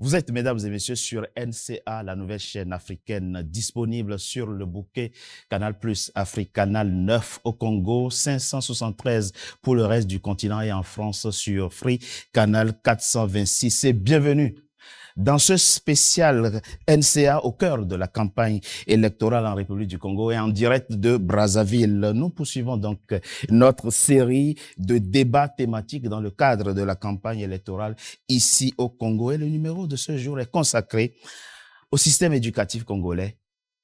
Vous êtes, mesdames et messieurs, sur NCA, la nouvelle chaîne africaine disponible sur le bouquet Canal+, Afrique, Canal 9 au Congo, 573 pour le reste du continent et en France sur Free, Canal 426. Et bienvenue dans ce spécial NCA au cœur de la campagne électorale en République du Congo et en direct de Brazzaville. Nous poursuivons donc notre série de débats thématiques dans le cadre de la campagne électorale ici au Congo. Et le numéro de ce jour est consacré au système éducatif congolais,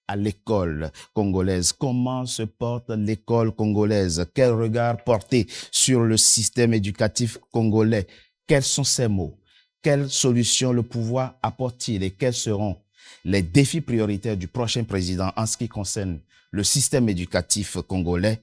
à l'école congolaise. Comment se porte l'école congolaise? Quel regard porter sur le système éducatif congolais? Quels sont ses mots? Quelles solutions le pouvoir apporte-t-il et quels seront les défis prioritaires du prochain président en ce qui concerne le système éducatif congolais?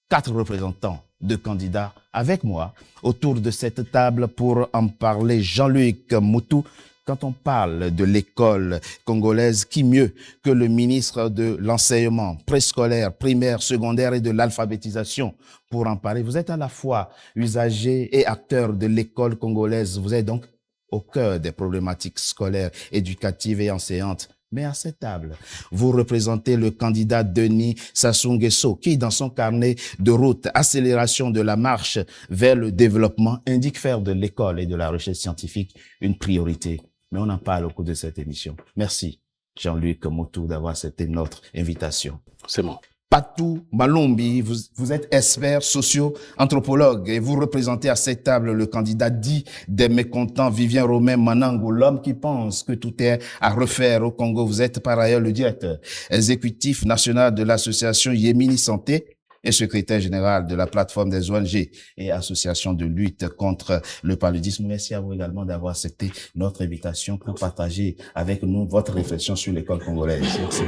4 représentants de candidats avec moi autour de cette table pour en parler. Jean-Luc Moutou, quand on parle de l'école congolaise, qui mieux que le ministre de l'enseignement préscolaire, primaire, secondaire et de l'alphabétisation pour en parler? Vous êtes à la fois usager et acteur de l'école congolaise. Vous êtes donc au cœur des problématiques scolaires, éducatives et enseignantes. Mais à cette table, vous représentez le candidat Denis Sassou Nguesso qui, dans son carnet de route, accélération de la marche vers le développement, indique faire de l'école et de la recherche scientifique une priorité. Mais on en parle au cours de cette émission. Merci, Jean-Luc Moutou, d'avoir accepté notre invitation. C'est bon. Patou Malombi, vous êtes expert socio-anthropologue et vous représentez à cette table le candidat dit des mécontents, Vivien Romain Manango, l'homme qui pense que tout est à refaire au Congo. Vous êtes par ailleurs le directeur exécutif national de l'association Yémini Santé et secrétaire général de la plateforme des ONG et associations de lutte contre le paludisme. Merci à vous également d'avoir accepté notre invitation pour partager avec nous votre réflexion sur l'école congolaise. Merci.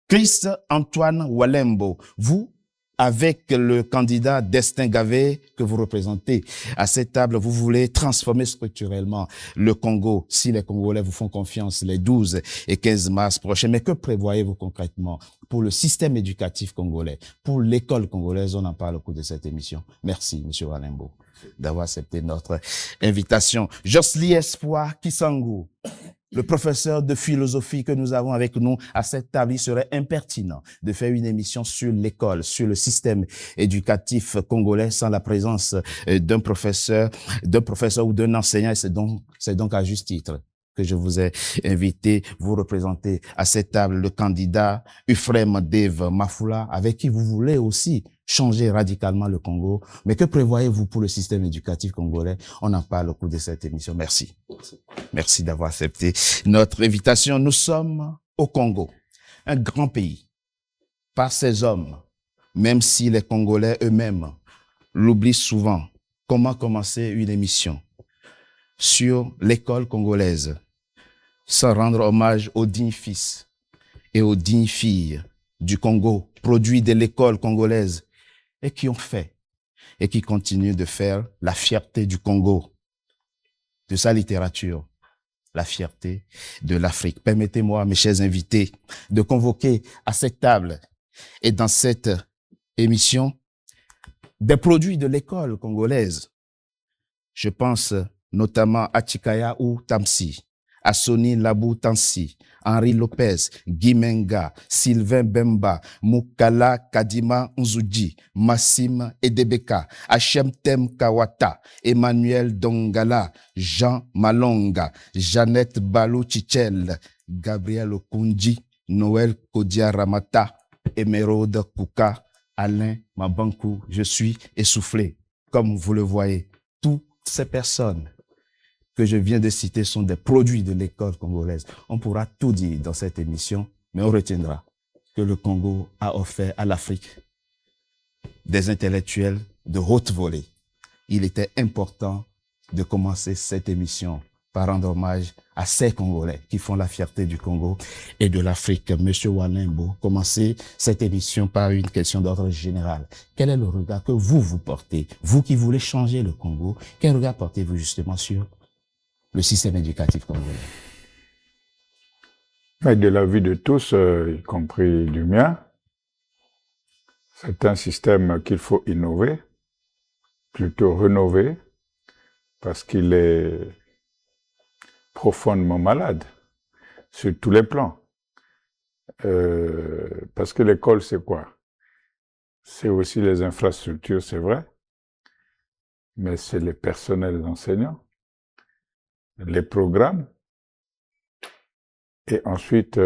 Christ-Antoine Walembo, vous, avec le candidat Destin Gavé que vous représentez à cette table, vous voulez transformer structurellement le Congo si les Congolais vous font confiance les 12 et 15 mars prochains. Mais que prévoyez-vous concrètement pour le système éducatif congolais, pour l'école congolaise? On en parle au cours de cette émission. Merci, Monsieur Walembo, d'avoir accepté notre invitation. Jocely Espoir Kisangou, le professeur de philosophie que nous avons avec nous à cette table, il serait impertinent de faire une émission sur l'école, sur le système éducatif congolais sans la présence d'un professeur ou d'un enseignant. C'est donc à juste titre que je vous ai invité. Vous représentez à cette table le candidat Ufrem Dave Mafula, avec qui vous voulez aussi changer radicalement le Congo. Mais que prévoyez-vous pour le système éducatif congolais? On en parle au cours de cette émission. Merci. Merci d'avoir accepté notre invitation. Nous sommes au Congo, un grand pays, par ses hommes, même si les Congolais eux-mêmes l'oublient souvent. Comment commencer une émission sur l'école congolaise sans rendre hommage aux dignes fils et aux dignes filles du Congo, produits de l'école congolaise, et qui ont fait et qui continuent de faire la fierté du Congo, de sa littérature, la fierté de l'Afrique. Permettez-moi, mes chers invités, de convoquer à cette table et dans cette émission des produits de l'école congolaise. Je pense notamment à Chikaya ou Tamsi, à Soni Labou Tansi, Henri Lopez, Guy Menga, Sylvain Bemba, Mukala Kadima Nzuji, Massim Edebeka, Hachem Tem Kawata, Emmanuel Dongala, Jean Malonga, Jeannette Balou Chichel, Gabriel Okunji, Noël Kodia Ramata, Emeraude Kouka, Alain Mabankou. Je suis essoufflé. Comme vous le voyez, toutes ces personnes que je viens de citer sont des produits de l'école congolaise. On pourra tout dire dans cette émission, mais on retiendra que le Congo a offert à l'Afrique des intellectuels de haute volée. Il était important de commencer cette émission par rendre hommage à ces Congolais qui font la fierté du Congo et de l'Afrique. Monsieur Walembo, commencez cette émission par une question d'ordre général. Quel est le regard que vous portez, vous qui voulez changer le Congo? Quel regard portez-vous justement sur le système éducatif congolais? De la vie de tous, y compris du mien, c'est un système qu'il faut innover, plutôt rénover, parce qu'il est profondément malade sur tous les plans. Parce que l'école, c'est quoi? C'est aussi les infrastructures, c'est vrai, mais c'est les personnels enseignants, les programmes, et ensuite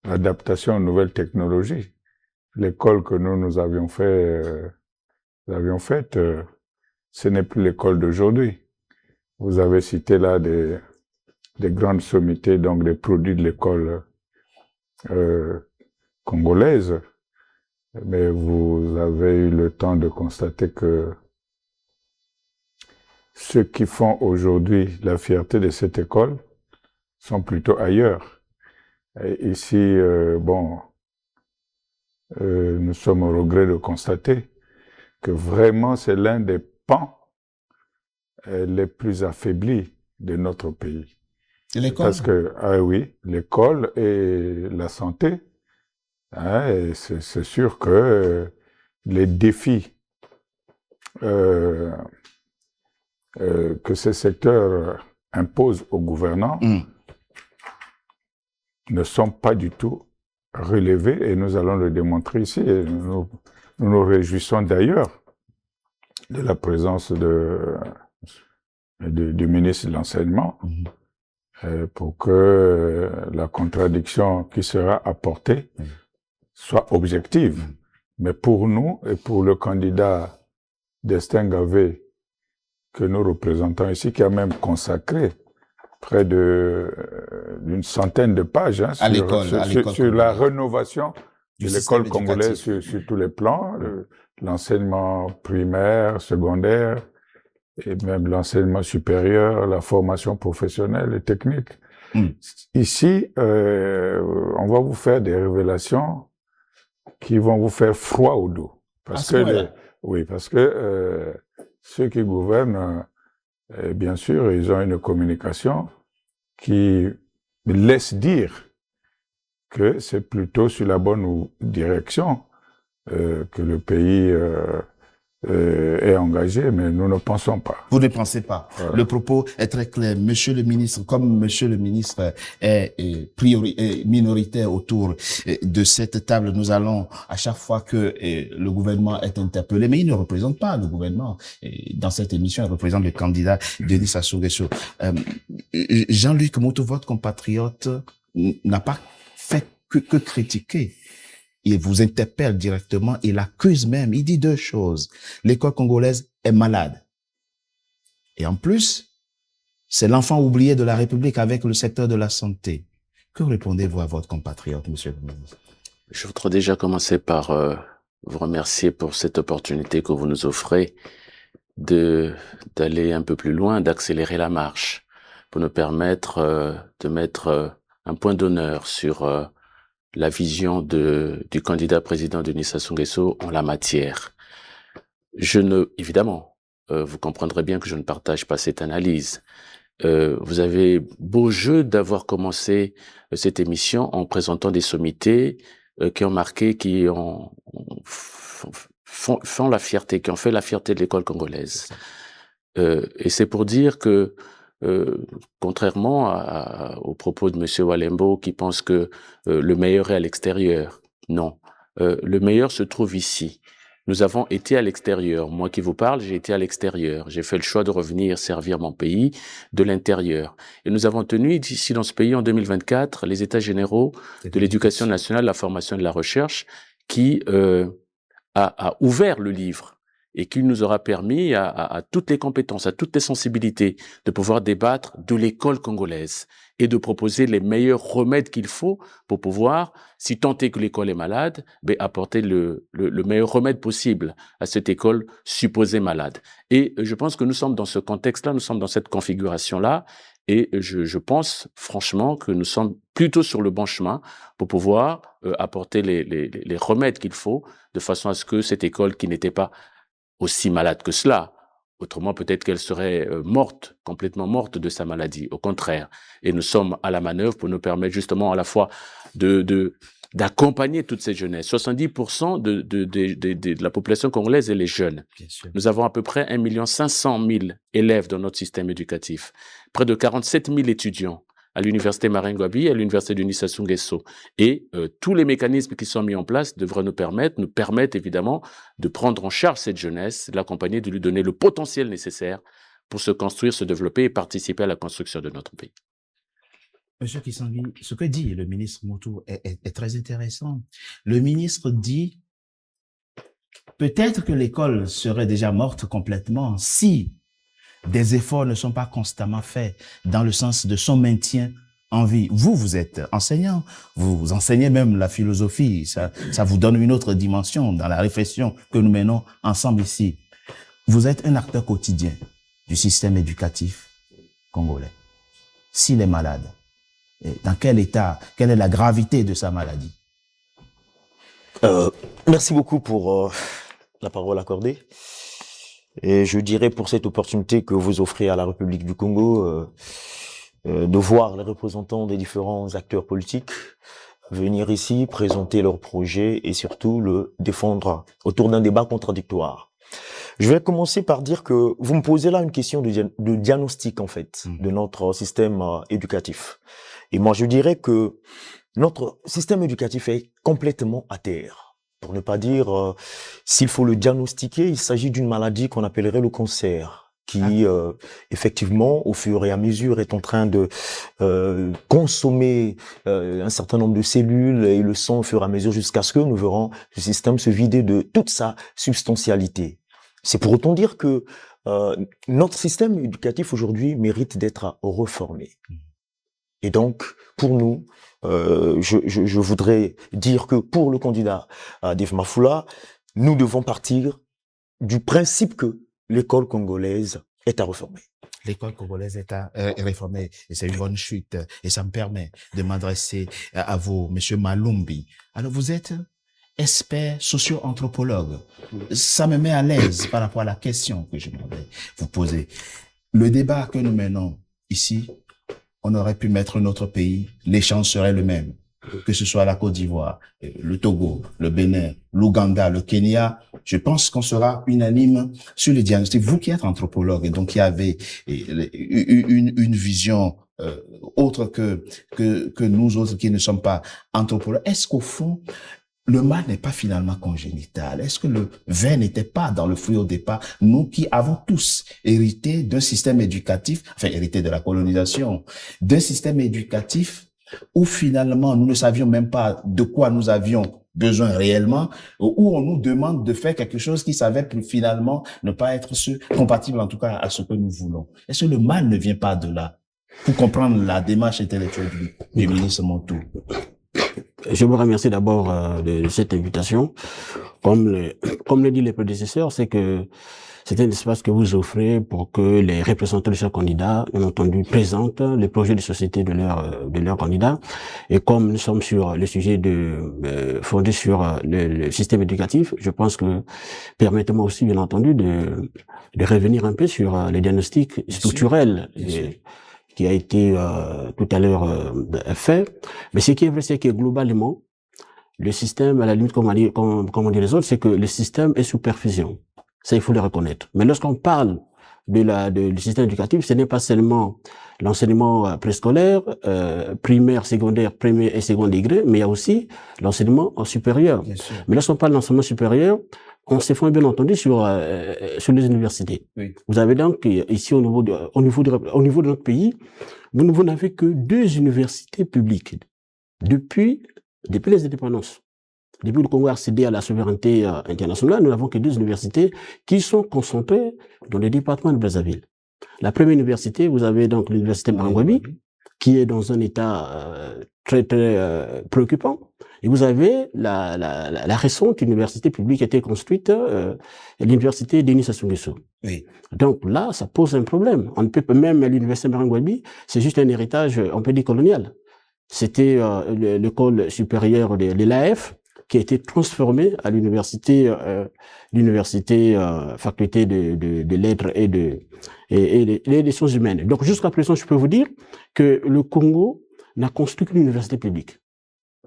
l'adaptation aux nouvelles technologies. L'école que nous avions faite, ce n'est plus l'école d'aujourd'hui. Vous avez cité là des grandes sommités, donc des produits de l'école congolaise, mais vous avez eu le temps de constater que ceux qui font aujourd'hui la fierté de cette école sont plutôt ailleurs. Et ici, nous sommes au regret de constater que vraiment c'est l'un des pans les plus affaiblis de notre pays. L'école? Parce que, oui, l'école et la santé, hein, c'est sûr que les défis que ces secteurs imposent aux gouvernants ne sont pas du tout relevés, et nous allons le démontrer ici. Et nous nous réjouissons d'ailleurs de la présence du ministre de l'Enseignement, pour que la contradiction qui sera apportée soit objective. Mais pour nous et pour le candidat Destin Gavé que nous représentons ici, qui a même consacré près d'une centaine de pages sur la rénovation de l'école congolaise sur tous les plans, l'enseignement primaire, secondaire, et même l'enseignement supérieur, la formation professionnelle et technique. Ici, on va vous faire des révélations qui vont vous faire froid au dos. Parce que ceux qui gouvernent, bien sûr, ils ont une communication qui laisse dire que c'est plutôt sur la bonne direction que le pays est engagé, mais nous ne pensons pas. Vous ne pensez pas. Voilà. Le propos est très clair. Monsieur le ministre, comme monsieur le ministre est minoritaire autour de cette table, nous allons, à chaque fois que le gouvernement est interpellé, mais il ne représente pas le gouvernement. Dans cette émission, il représente le candidat Denis Sassou Nguesso. Jean-Luc Moutou, votre compatriote, n'a pas fait que critiquer. Il vous interpelle directement, il accuse même, il dit deux choses. L'école congolaise est malade. Et en plus, c'est l'enfant oublié de la République avec le secteur de la santé. Que répondez-vous à votre compatriote, monsieur le ministre? Je voudrais déjà commencer par vous remercier pour cette opportunité que vous nous offrez d'aller un peu plus loin, d'accélérer la marche, pour nous permettre de mettre un point d'honneur sur la vision du candidat président Denis Sassou Nguesso en la matière. Évidemment, vous comprendrez bien que je ne partage pas cette analyse. Vous avez beau jeu d'avoir commencé cette émission en présentant des sommités qui ont font la fierté, qui ont fait la fierté de l'école congolaise. Et c'est pour dire que contrairement aux propos de monsieur Walembo qui pense que le meilleur est à l'extérieur. Non, le meilleur se trouve ici. Nous avons été à l'extérieur. Moi qui vous parle, j'ai été à l'extérieur. J'ai fait le choix de revenir servir mon pays de l'intérieur. Et nous avons tenu ici dans ce pays en 2024 les États généraux de l'éducation nationale, de la formation et de la recherche qui a ouvert le livre et qui nous aura permis à toutes les compétences, à toutes les sensibilités, de pouvoir débattre de l'école congolaise et de proposer les meilleurs remèdes qu'il faut pour pouvoir, si tant est que l'école est malade, apporter le meilleur remède possible à cette école supposée malade. Et je pense que nous sommes dans ce contexte-là, nous sommes dans cette configuration-là, et je pense franchement que nous sommes plutôt sur le bon chemin pour pouvoir apporter les remèdes qu'il faut, de façon à ce que cette école qui n'était pas aussi malade que cela. Autrement, peut-être qu'elle serait morte, complètement morte de sa maladie. Au contraire. Et nous sommes à la manœuvre pour nous permettre justement à la fois de d'accompagner toute cette jeunesse. 70% de la population congolaise, elle est jeune. Nous avons à peu près 1 500 000 élèves dans notre système éducatif, près de 47 000 étudiants à l'université Maringouabi et à l'université de Sassou Nguesso. Et tous les mécanismes qui sont mis en place devraient nous permettre évidemment de prendre en charge cette jeunesse, de l'accompagner, de lui donner le potentiel nécessaire pour se construire, se développer et participer à la construction de notre pays. Monsieur Kisangui, ce que dit le ministre Moutou est très intéressant. Le ministre dit peut-être que l'école serait déjà morte complètement si des efforts ne sont pas constamment faits dans le sens de son maintien en vie. Vous êtes enseignant, vous enseignez même la philosophie, ça vous donne une autre dimension dans la réflexion que nous menons ensemble ici. Vous êtes un acteur quotidien du système éducatif congolais. S'il est malade, dans quel état, quelle est la gravité de sa maladie? Merci beaucoup pour la parole accordée. Et je dirais pour cette opportunité que vous offrez à la République du Congo de voir les représentants des différents acteurs politiques venir ici présenter leurs projets et surtout le défendre autour d'un débat contradictoire. Je vais commencer par dire que vous me posez là une question de diagnostic en fait de notre système éducatif. Et moi je dirais que notre système éducatif est complètement à terre. Pour ne pas dire, s'il faut le diagnostiquer, il s'agit d'une maladie qu'on appellerait le cancer, qui effectivement, au fur et à mesure, est en train de consommer un certain nombre de cellules et le sang au fur et à mesure jusqu'à ce que nous verrons ce système se vider de toute sa substantialité. C'est pour autant dire que notre système éducatif aujourd'hui mérite d'être reformé. Et donc, pour nous, je voudrais dire que pour le candidat Dave Mafoula, nous devons partir du principe que l'école congolaise est à réformer. L'école congolaise est à réformer et c'est une bonne chute. Et ça me permet de m'adresser à vous, Monsieur Malumbi. Alors, vous êtes expert socio-anthropologue. Ça me met à l'aise par rapport à la question que je voudrais vous poser. Le débat que nous menons ici, on aurait pu mettre notre pays, l'échange serait le même. Que ce soit la Côte d'Ivoire, le Togo, le Bénin, l'Ouganda, le Kenya, je pense qu'on sera unanime sur les diagnostics. Vous qui êtes anthropologue et donc qui avez une vision autre que nous autres qui ne sommes pas anthropologues, est-ce qu'au fond, le mal n'est pas finalement congénital? Est-ce que le vin n'était pas dans le fruit au départ? Nous qui avons tous hérité d'un système éducatif, enfin hérité de la colonisation, d'un système éducatif où finalement nous ne savions même pas de quoi nous avions besoin réellement, où on nous demande de faire quelque chose qui s'avère finalement ne pas être compatible en tout cas à ce que nous voulons. Est-ce que le mal ne vient pas de là? Pour comprendre la démarche intellectuelle du ministre Moutou. Je vous remercie d'abord de cette invitation. Comme le dit les prédécesseurs, c'est que c'est un espace que vous offrez pour que les représentants de chaque candidat, bien entendu, présentent les projets de société de leur candidat. Et comme nous sommes sur le sujet fondé sur le système éducatif, je pense que permettez-moi aussi, bien entendu, de revenir un peu sur les diagnostics structurels qui a été tout à l'heure fait. Mais ce qui est vrai, c'est que globalement, le système, à la limite, comme on dit les autres, c'est que le système est sous perfusion. Ça, il faut le reconnaître. Mais lorsqu'on parle du système éducatif, ce n'est pas seulement l'enseignement préscolaire, primaire, secondaire, premier et second degré, mais il y a aussi l'enseignement supérieur. Mais lorsqu'on parle d'enseignement supérieur, on se fonde bien entendu sur les universités. Oui. Vous avez donc ici au niveau de notre pays, vous n'avez que 2 universités publiques depuis les indépendances. Depuis le Congo a cédé à la souveraineté internationale, nous n'avons que 2 universités qui sont concentrées dans le département de Brazzaville. La première université, vous avez donc l'université Maringouabi, qui est dans un état très préoccupant. Et vous avez la récente université publique qui a été construite, l'université Denis Sassou Nguesso. Oui. Donc là, ça pose un problème. On ne peut même l'université Maringouabi, c'est juste un héritage, on peut dire colonial. C'était l'école supérieure de l'AF qui a été transformée à l'université faculté de lettres et des sciences humaines. Donc jusqu'à présent, je peux vous dire que le Congo n'a construit qu'une université publique.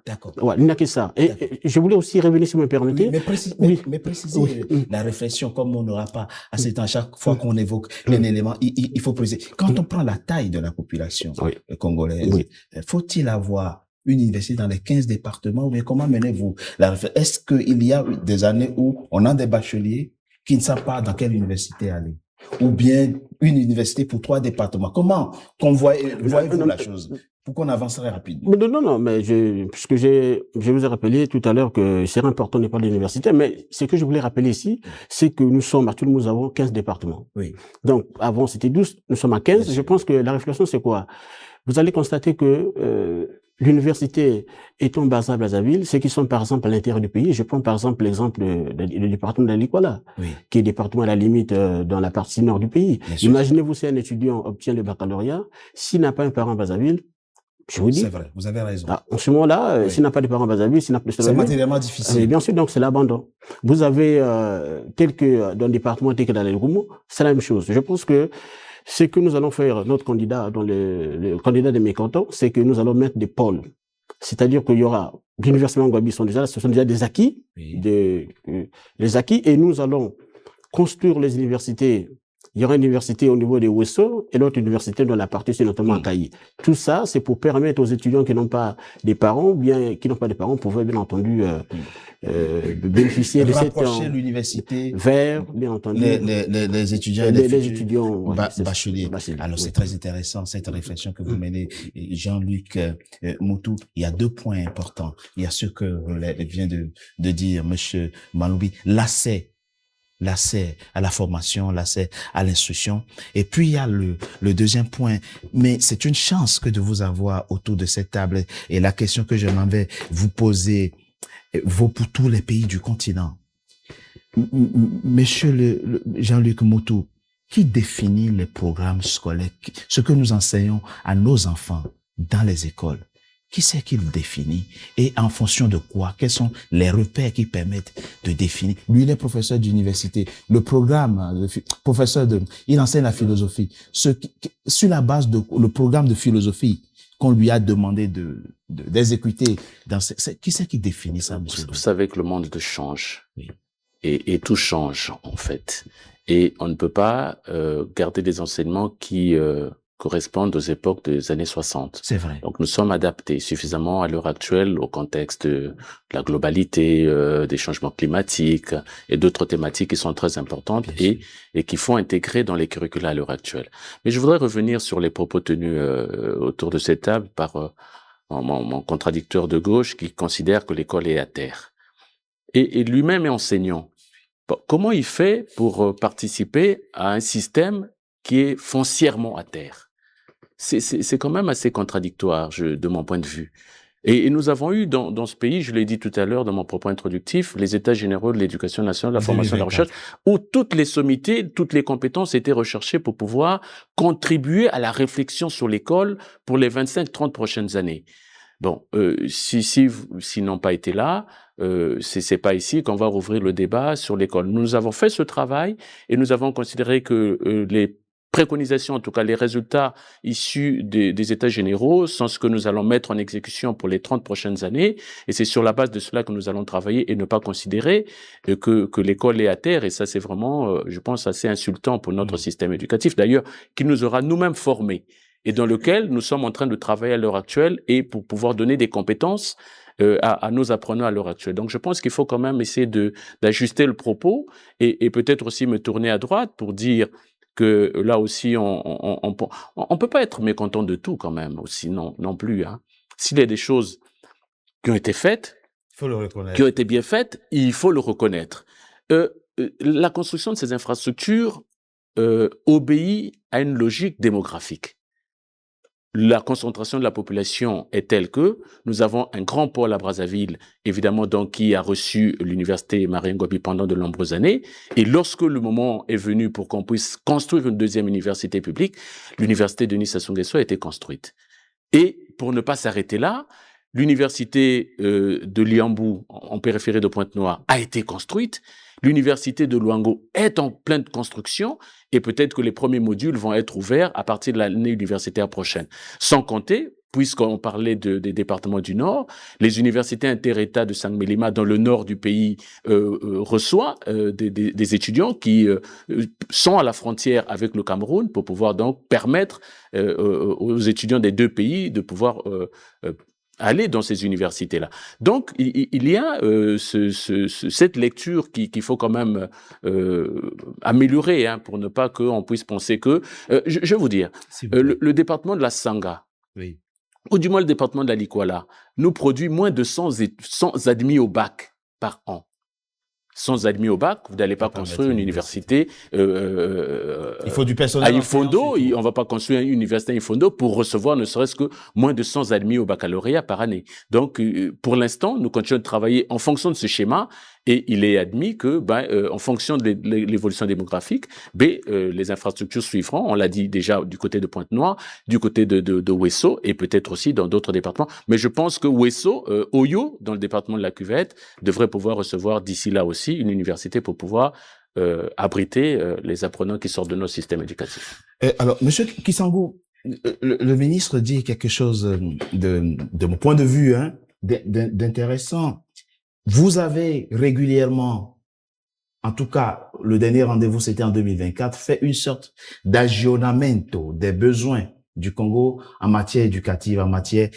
D'accord. Voilà, il n'y a que ça. Et je voulais aussi revenir, si vous me permettez. Oui, mais précisez la réflexion, comme on n'aura pas assez de temps. À chaque fois qu'on évoque un élément, il faut préciser. Quand on prend la taille de la population congolaise, faut-il avoir une université dans les 15 départements, ou bien comment menez-vous la réflexion? Est-ce qu'il y a des années où on a des bacheliers qui ne savent pas dans quelle université aller? Ou bien une université pour 3 départements? Comment voyez-vous la chose? Pour qu'on avancerait rapidement. Non, mais puisque je vous ai rappelé tout à l'heure que c'est important de ne pas de l'université, mais ce que je voulais rappeler ici, c'est que actuellement, nous avons 15 départements. Oui. Donc, avant, c'était 12, nous sommes à 15. Je pense que la réflexion, c'est quoi? Vous allez constater que, l'université étant basée à Brazzaville, ceux qui sont, par exemple, à l'intérieur du pays, je prends, par exemple, l'exemple du département de l'Alikwala, qui est département à la limite, dans la partie nord du pays. Imaginez-vous si un étudiant obtient le baccalauréat, s'il n'a pas un parent à Brazzaville, je vous dis. C'est vrai, vous avez raison. En ce moment-là, s'il n'a pas de parents à Brazzaville, s'il n'a plus de c'est matériellement difficile. Bien sûr, donc c'est l'abandon. Vous avez, tel que dans le département, tel que dans les Roumoux, c'est la même chose. Je pense que ce que nous allons faire, notre candidat, dans le candidat de mes cantons, c'est que nous allons mettre des pôles. C'est-à-dire qu'il y aura, l'université Ngouabi ce sont déjà des acquis, les acquis, et nous allons construire les universités. Il y aura une université au niveau des Ouesso et l'autre université dans la partie, c'est notamment à Kayi. Tout ça, c'est pour permettre aux étudiants qui n'ont pas des parents, ou bien qui n'ont pas de parents, pouvoir bien entendu bénéficier de cette l'université vers, bien entendu, les étudiants et les étudiants bacheliers. Alors c'est très intéressant cette réflexion que vous menez, Jean-Luc Moutou. Il y a 2 points importants. Il y a ce que vient de dire Monsieur Maloubi, l'accès à la formation, l'accès à l'instruction. Et puis, il y a le deuxième point. Mais c'est une chance que de vous avoir autour de cette table. Et la question que je m'en vais vous poser vaut pour tous les pays du continent. Monsieur Jean-Luc Moutou, qui définit les programmes scolaires, ce que nous enseignons à nos enfants dans les écoles? Qui c'est qui le définit? Et en fonction de quoi? Quels sont les repères qui permettent de définir? Lui, il est professeur d'université. Le programme, il enseigne la philosophie. Sur la base de le programme de philosophie qu'on lui a demandé d'exécuter, qui c'est qui définit ça, monsieur? Vous savez que le monde change. Oui. Et tout change, en fait. Et on ne peut pas garder des enseignements qui correspondent aux époques des années 60. C'est vrai. Donc nous sommes adaptés suffisamment à l'heure actuelle au contexte de la globalité, des changements climatiques et d'autres thématiques qui sont très importantes et qu'il faut intégrer dans les curricula à l'heure actuelle. Mais je voudrais revenir sur les propos tenus autour de cette table par mon contradicteur de gauche qui considère que l'école est à terre. Et lui-même est enseignant. Bon, comment il fait pour participer à un système qui est foncièrement à terre? C'est quand même assez contradictoire, de mon point de vue. Et nous avons eu dans ce pays, je l'ai dit tout à l'heure dans mon propos introductif, les États généraux de l'éducation nationale, de la formation et de la recherche, où toutes les sommités, toutes les compétences étaient recherchées pour pouvoir contribuer à la réflexion sur l'école pour les 25-30 prochaines années. Bon, s'ils n'ont pas été là, c'est pas ici qu'on va rouvrir le débat sur l'école. Nous avons fait ce travail et nous avons considéré que les préconisations, en tout cas les résultats issus des États généraux, sont ce que nous allons mettre en exécution pour les 30 prochaines années. Et c'est sur la base de cela que nous allons travailler et ne pas considérer que l'école est à terre. Et ça, c'est vraiment, je pense, assez insultant pour notre système éducatif. D'ailleurs, qui nous aura nous-mêmes formés et dans lequel nous sommes en train de travailler à l'heure actuelle et pour pouvoir donner des compétences à nos apprenants à l'heure actuelle. Donc, je pense qu'il faut quand même essayer d'ajuster le propos et peut-être aussi me tourner à droite pour dire que là aussi, on peut pas être mécontent de tout quand même aussi, non plus. Hein. S'il y a des choses qui ont été faites, faut le reconnaître. Qui ont été bien faites, il faut le reconnaître. La construction de ces infrastructures obéit à une logique démographique. La concentration de la population est telle que nous avons un grand pôle à Brazzaville, évidemment, donc, qui a reçu l'université Marien Ngouabi pendant de nombreuses années. Et lorsque le moment est venu pour qu'on puisse construire une deuxième université publique, l'université Denis Sassou Nguesso a été construite. Et pour ne pas s'arrêter là, l'université de Liambou, en périphérie de Pointe-Noire, a été construite. L'université de Luango est en pleine construction et peut-être que les premiers modules vont être ouverts à partir de l'année universitaire prochaine. Sans compter, puisqu'on parlait des départements du Nord, les universités inter-États de Saint-Mélima, dans le nord du pays, reçoit des étudiants qui sont à la frontière avec le Cameroun pour pouvoir donc permettre aux étudiants des deux pays de pouvoir aller dans ces universités-là. Donc, il y a cette lecture qu'il faut quand même améliorer, hein, pour ne pas qu'on puisse penser que... je vais vous dire, le département de la Sanga, Oui. ou du moins le département de la Likwala, nous produit moins de 100 admis au bac par an. 100 admis au bac, vous n'allez pas construire une université il faut du personnel à Ifondo. On ne va pas construire une université à Ifondo pour recevoir ne serait-ce que moins de 100 admis au baccalauréat par année. Donc, pour l'instant, nous continuons de travailler en fonction de ce schéma et il est admis que, en fonction de l'évolution démographique, les infrastructures suivront. On l'a dit déjà du côté de Pointe-Noire, du côté de Ouesso et peut-être aussi dans d'autres départements. Mais je pense que Ouesso, Oyo, dans le département de la Cuvette, devrait pouvoir recevoir d'ici là aussi une université pour pouvoir abriter les apprenants qui sortent de nos systèmes éducatifs. Alors, Monsieur Kisangou, le ministre dit quelque chose de mon point de vue, hein, d'intéressant. Vous avez régulièrement, en tout cas, le dernier rendez-vous, c'était en 2024, fait une sorte d'aggiornamento des besoins du Congo en matière éducative, en matière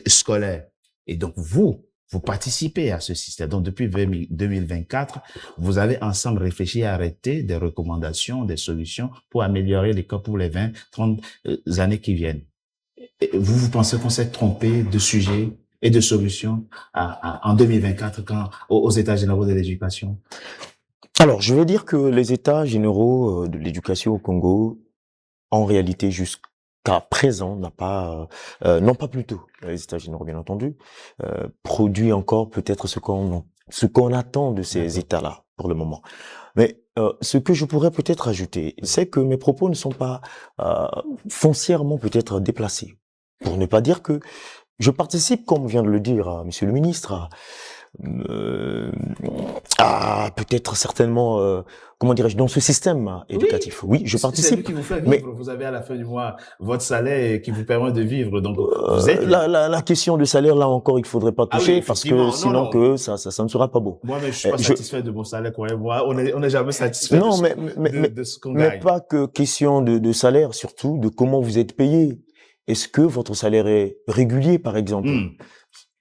scolaire. Et donc, vous participez à ce système. Donc, depuis 2024, vous avez ensemble réfléchi à arrêter des recommandations, des solutions pour améliorer l'école pour les 20, 30 années qui viennent. Et vous pensez qu'on s'est trompé de sujet et de solutions en 2024 aux États généraux de l'éducation? Alors, je veux dire que les États généraux de l'éducation au Congo, en réalité, jusqu'à présent, n'ont pas plutôt, les États généraux bien entendu, produit encore peut-être ce qu'on attend de ces États-là pour le moment. Mais ce que je pourrais peut-être ajouter, c'est que mes propos ne sont pas foncièrement peut-être déplacés. Pour ne pas dire que je participe, comme vient de le dire Monsieur le ministre, à peut-être certainement, comment dirais-je, dans ce système éducatif. Oui, je participe. C'est lui qui vous fait vivre. Mais vous avez à la fin du mois votre salaire qui vous permet de vivre. Donc, vous êtes... la question de salaire, là encore, il faudrait pas toucher parce que sinon non. que ça ne sera pas beau. Moi, mais je suis pas satisfait de mon salaire, croyez-moi. On n'est jamais satisfait non, de ce qu'on gagne. Mais pas que question de salaire, surtout de comment vous êtes payé. Est-ce que votre salaire est régulier, par exemple?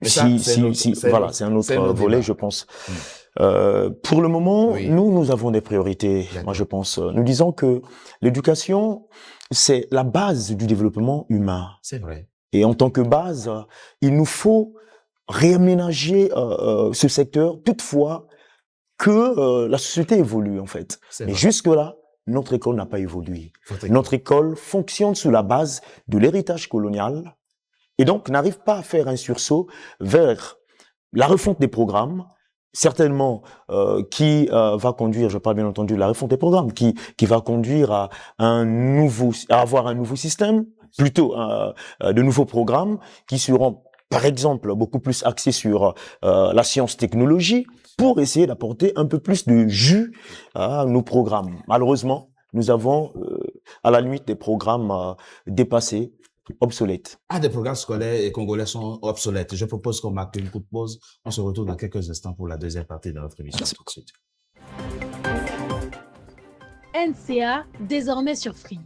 Voilà, c'est un autre volet, je pense. Pour le moment, nous avons des priorités. Moi, je pense. Nous disons que l'éducation, c'est la base du développement humain. C'est vrai. Et en tant que base, il nous faut réaménager ce secteur, toutefois que la société évolue, en fait. Mais jusque-là, notre école n'a pas évolué. Notre école fonctionne sous la base de l'héritage colonial et donc n'arrive pas à faire un sursaut vers la refonte des programmes, certainement qui va conduire, je parle bien entendu de la refonte des programmes, qui va conduire à avoir un nouveau système, plutôt de nouveaux programmes qui seront, par exemple, beaucoup plus axés sur la science-technologie, pour essayer d'apporter un peu plus de jus à nos programmes. Malheureusement, nous avons à la limite des programmes dépassés, obsolètes. Des programmes scolaires et congolais sont obsolètes. Je propose qu'on marque une courte pause. On se retrouve dans quelques instants pour la deuxième partie de notre émission. Tout de suite. NCA, désormais sur Free.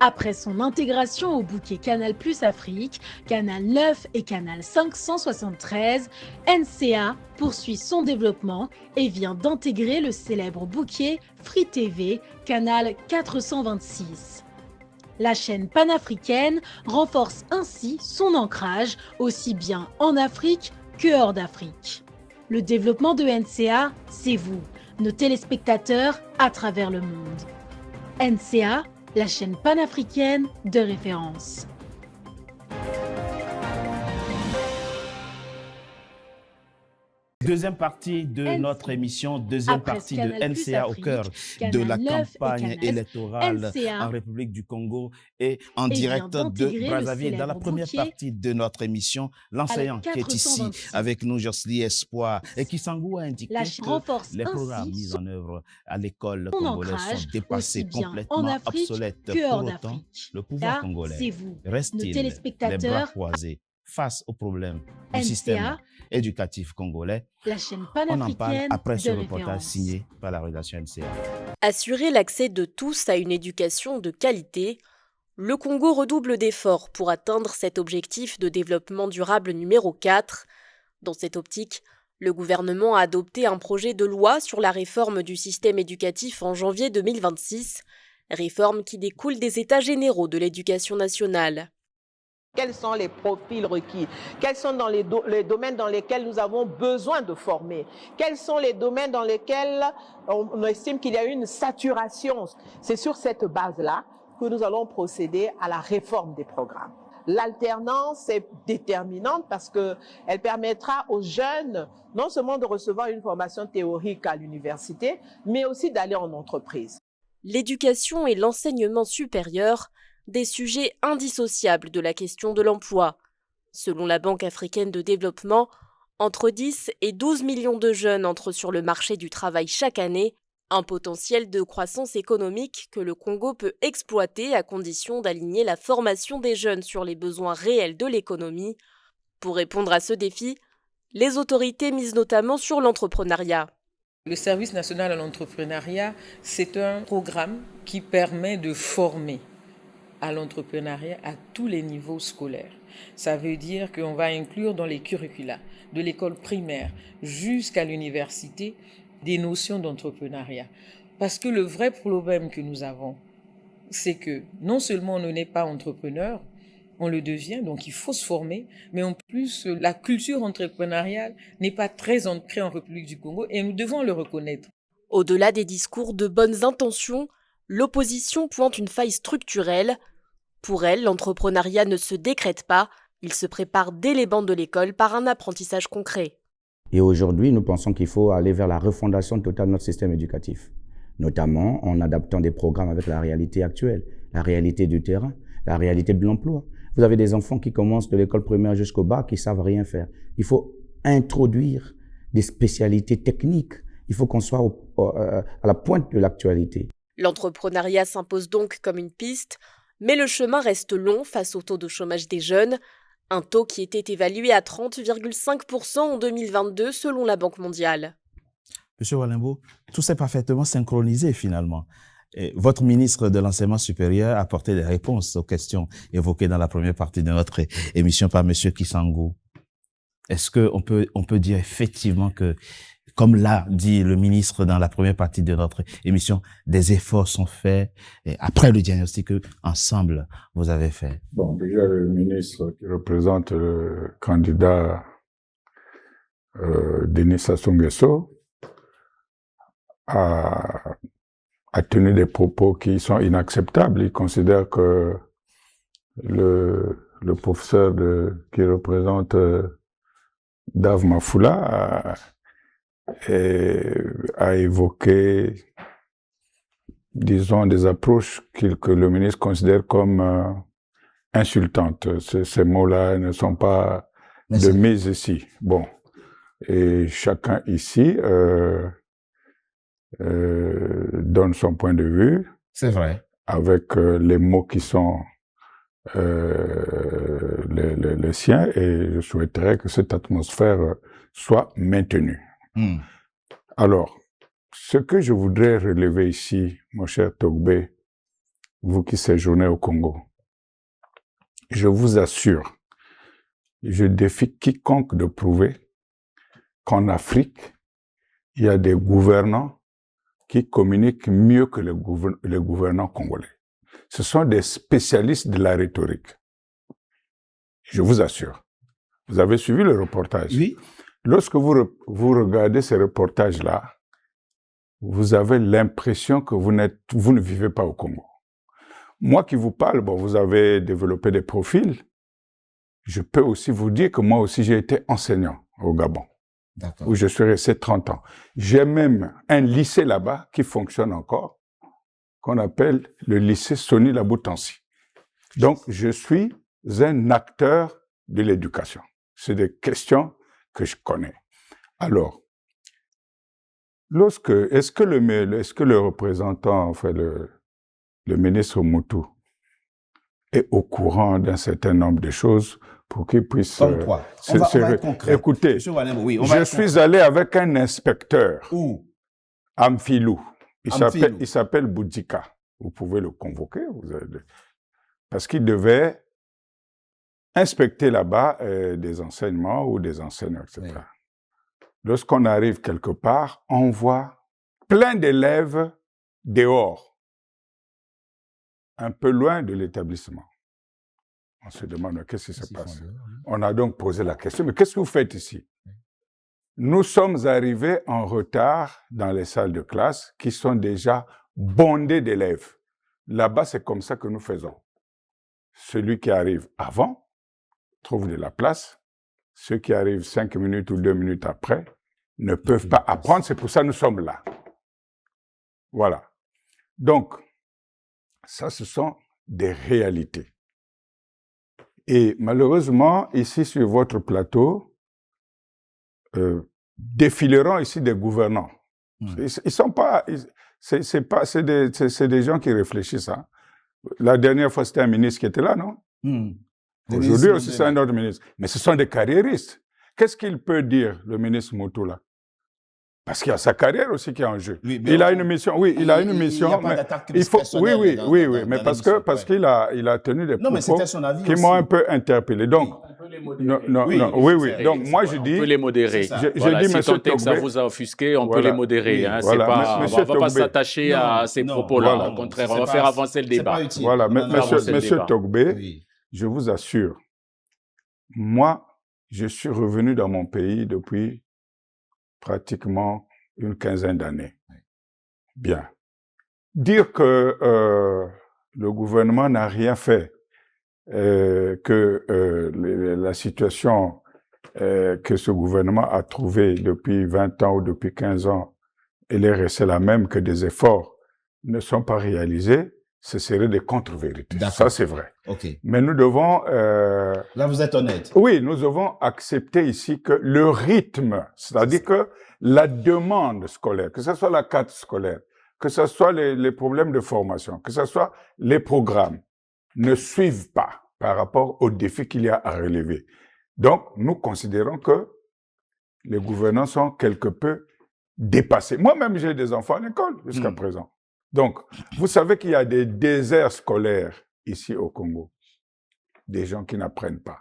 Après son intégration au bouquet Canal+ Afrique, Canal 9 et Canal 573, NCA poursuit son développement et vient d'intégrer le célèbre bouquet Free TV, Canal 426. La chaîne panafricaine renforce ainsi son ancrage aussi bien en Afrique que hors d'Afrique. Le développement de NCA, c'est vous, nos téléspectateurs à travers le monde. NCA, la chaîne panafricaine de référence. Deuxième partie de NCA. notre émission, deuxième Après partie de Canal+ NCA au Afrique, cœur de la Canal 9 et campagne Canal électorale NCA en République du Congo et en et vient direct de d'intégrer le Brazzaville. Dans la célèbre première bouquet partie de notre émission, l'enseignant qui est ici 426. avec nous, Jocely Espoir, et qui Kisangou a indiqué La Chine que renforce les programmes ainsi mis en œuvre à l'école son congolaise ancrage sont dépassés, aussi bien en complètement Afrique obsolètes. que hors Pour autant, d'Afrique. le pouvoir Là, congolais c'est vous, nos reste-t-il les bras téléspectateurs. croisés face aux problèmes du système NCA, éducatif congolais? la chaîne On en parle panafricaine après ce de reportage référence. signé par la rédaction NCA. Assurer l'accès de tous à une éducation de qualité, le Congo redouble d'efforts pour atteindre cet objectif de développement durable numéro 4. Dans cette optique, le gouvernement a adopté un projet de loi sur la réforme du système éducatif en janvier 2026, réforme qui découle des États généraux de l'éducation nationale. Quels sont les profils requis? Quels sont les domaines dans lesquels nous avons besoin de former? Quels sont les domaines dans lesquels on estime qu'il y a une saturation? C'est sur cette base-là que nous allons procéder à la réforme des programmes. L'alternance est déterminante parce qu'elle permettra aux jeunes non seulement de recevoir une formation théorique à l'université, mais aussi d'aller en entreprise. L'éducation et l'enseignement supérieur, des sujets indissociables de la question de l'emploi. Selon la Banque africaine de développement, entre 10 et 12 millions de jeunes entrent sur le marché du travail chaque année, un potentiel de croissance économique que le Congo peut exploiter à condition d'aligner la formation des jeunes sur les besoins réels de l'économie. Pour répondre à ce défi, les autorités misent notamment sur l'entrepreneuriat. Le service national à l'entrepreneuriat, c'est un programme qui permet de former à l'entrepreneuriat à tous les niveaux scolaires. Ça veut dire qu'on va inclure dans les curricula, de l'école primaire jusqu'à l'université, des notions d'entrepreneuriat. Parce que le vrai problème que nous avons, c'est que non seulement on n'est pas entrepreneur, on le devient, donc il faut se former, mais en plus, la culture entrepreneuriale n'est pas très ancrée en République du Congo et nous devons le reconnaître. Au-delà des discours de bonnes intentions, l'opposition pointe une faille structurelle. Pour elle, l'entrepreneuriat ne se décrète pas, il se prépare dès les bancs de l'école par un apprentissage concret. Et aujourd'hui, nous pensons qu'il faut aller vers la refondation totale de notre système éducatif, notamment en adaptant des programmes avec la réalité actuelle, la réalité du terrain, la réalité de l'emploi. Vous avez des enfants qui commencent de l'école primaire jusqu'au bac qui savent rien faire. Il faut introduire des spécialités techniques. Il faut qu'on soit à la pointe de l'actualité. L'entrepreneuriat s'impose donc comme une piste, mais le chemin reste long face au taux de chômage des jeunes, un taux qui était évalué à 30,5% en 2022 selon la Banque mondiale. Monsieur Walembo, tout s'est parfaitement synchronisé finalement. Et votre ministre de l'Enseignement supérieur a apporté des réponses aux questions évoquées dans la première partie de notre émission par Monsieur Kisangou. Est-ce qu'on peut dire effectivement que, comme l'a dit le ministre dans la première partie de notre émission, des efforts sont faits et après le diagnostic que ensemble vous avez fait? Bon, déjà le ministre qui représente le candidat Denis Sassou Nguesso a tenu des propos qui sont inacceptables. Il considère que le professeur qui représente Dave Mafoula a évoqué, disons, des approches que le ministre considère comme insultantes. Ces mots-là ne sont pas de mise ici. Bon. Et chacun ici donne son point de vue. C'est vrai. Avec les mots qui sont les siens, et je souhaiterais que cette atmosphère soit maintenue. Alors, ce que je voudrais relever ici, mon cher Togbe, vous qui séjournez au Congo, je vous assure, je défie quiconque de prouver qu'en Afrique, il y a des gouvernants qui communiquent mieux que les gouvernants congolais. Ce sont des spécialistes de la rhétorique. Je vous assure. Vous avez suivi le reportage. Oui. Lorsque vous regardez ces reportages-là, vous avez l'impression que vous ne vivez pas au Congo. Moi qui vous parle, bon, vous avez développé des profils. Je peux aussi vous dire que moi aussi j'ai été enseignant au Gabon. où je suis resté 30 ans. J'ai même un lycée là-bas qui fonctionne encore, qu'on appelle le lycée Soni Laboutansi. Donc, je suis un acteur de l'éducation. C'est des questions que je connais. Alors, est-ce que le représentant, enfin le ministre Moutou, est au courant d'un certain nombre de choses pour qu'il puisse... Comme quoi? On va être concret. Écoutez, je suis allé avec un inspecteur, Amphilou. Il s'appelle Boudjika. Vous pouvez le convoquer. Parce qu'il devait inspecter là-bas des enseignements ou des enseignants, etc. Oui. Lorsqu'on arrive quelque part, on voit plein d'élèves dehors, un peu loin de l'établissement. On se demande qu'est-ce qui se passe. On a donc posé la question, mais qu'est-ce que vous faites ici? Nous sommes arrivés en retard dans les salles de classe qui sont déjà bondées d'élèves. Là-bas, c'est comme ça que nous faisons. Celui qui arrive avant trouve de la place. Ceux qui arrivent 5 minutes ou 2 minutes après ne peuvent pas apprendre. C'est pour ça que nous sommes là. Voilà. Donc, ça, ce sont des réalités. Et malheureusement, ici sur votre plateau, défileront ici des gouvernants. Ils sont pas... C'est des gens qui réfléchissent. Hein. La dernière fois, c'était un ministre qui était là, non? Aujourd'hui aussi, c'est un autre ministre. Mais ce sont des carriéristes. Qu'est-ce qu'il peut dire, le ministre Moutou, là? Parce qu'il y a sa carrière aussi qui est en jeu. Oui, il a une mission. Oui, il a une mission. Il n'y a pas d'attaque personnelle. Oui, mais parce qu'il a tenu des propos qui m'ont un peu interpellé. Donc, on peut les modérer. Donc, moi, je dis... On peut les modérer. Je dis, si tant est que ça vous a offusqué, on peut les modérer. Hein, on ne va pas s'attacher à ces propos-là. Au contraire, on va faire avancer le débat. Voilà, monsieur Togbé, je vous assure, moi, je suis revenu dans mon pays depuis pratiquement une quinzaine d'années. Bien. Dire que le gouvernement n'a rien fait, que la situation que ce gouvernement a trouvée depuis 20 ans ou depuis 15 ans, elle est restée la même, que des efforts ne sont pas réalisés, ce serait des contre-vérités. Ça, c'est vrai. Okay. Mais nous devons... Là, vous êtes honnête. Oui, nous devons accepter ici que le rythme, c'est-à-dire que la demande scolaire, que ce soit la carte scolaire, que ce soit les problèmes de formation, que ce soit les programmes, ne suivent pas par rapport aux défis qu'il y a à relever. Donc, nous considérons que les gouvernants sont quelque peu dépassés. Moi-même, j'ai des enfants à l'école jusqu'à présent. Donc, vous savez qu'il y a des déserts scolaires ici au Congo. Des gens qui n'apprennent pas.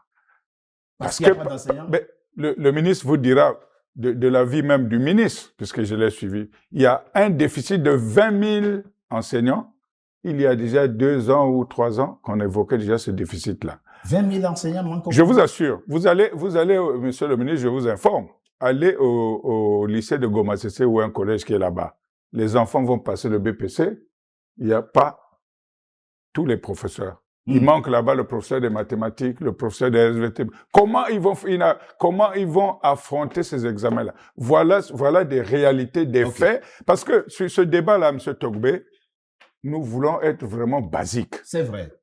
Parce qu'il n'y a pas d'enseignants? Le ministre vous dira de la vie même du ministre, puisque je l'ai suivi. Il y a un déficit de 20 000 enseignants. Il y a déjà 2 ans ou 3 ans qu'on évoquait déjà ce déficit-là. 20 000 enseignants manquent. Je vous assure. Vous allez, monsieur le ministre, je vous informe. Allez au lycée de Goma-Sese ou un collège qui est là-bas. Les enfants vont passer le BPC, il n'y a pas tous les professeurs. Il manque là-bas le professeur de mathématiques, le professeur de SVT. Comment ils vont affronter ces examens-là? Voilà des réalités, des faits. Parce que sur ce débat-là, M. Togbé, nous voulons être vraiment basiques. C'est vrai.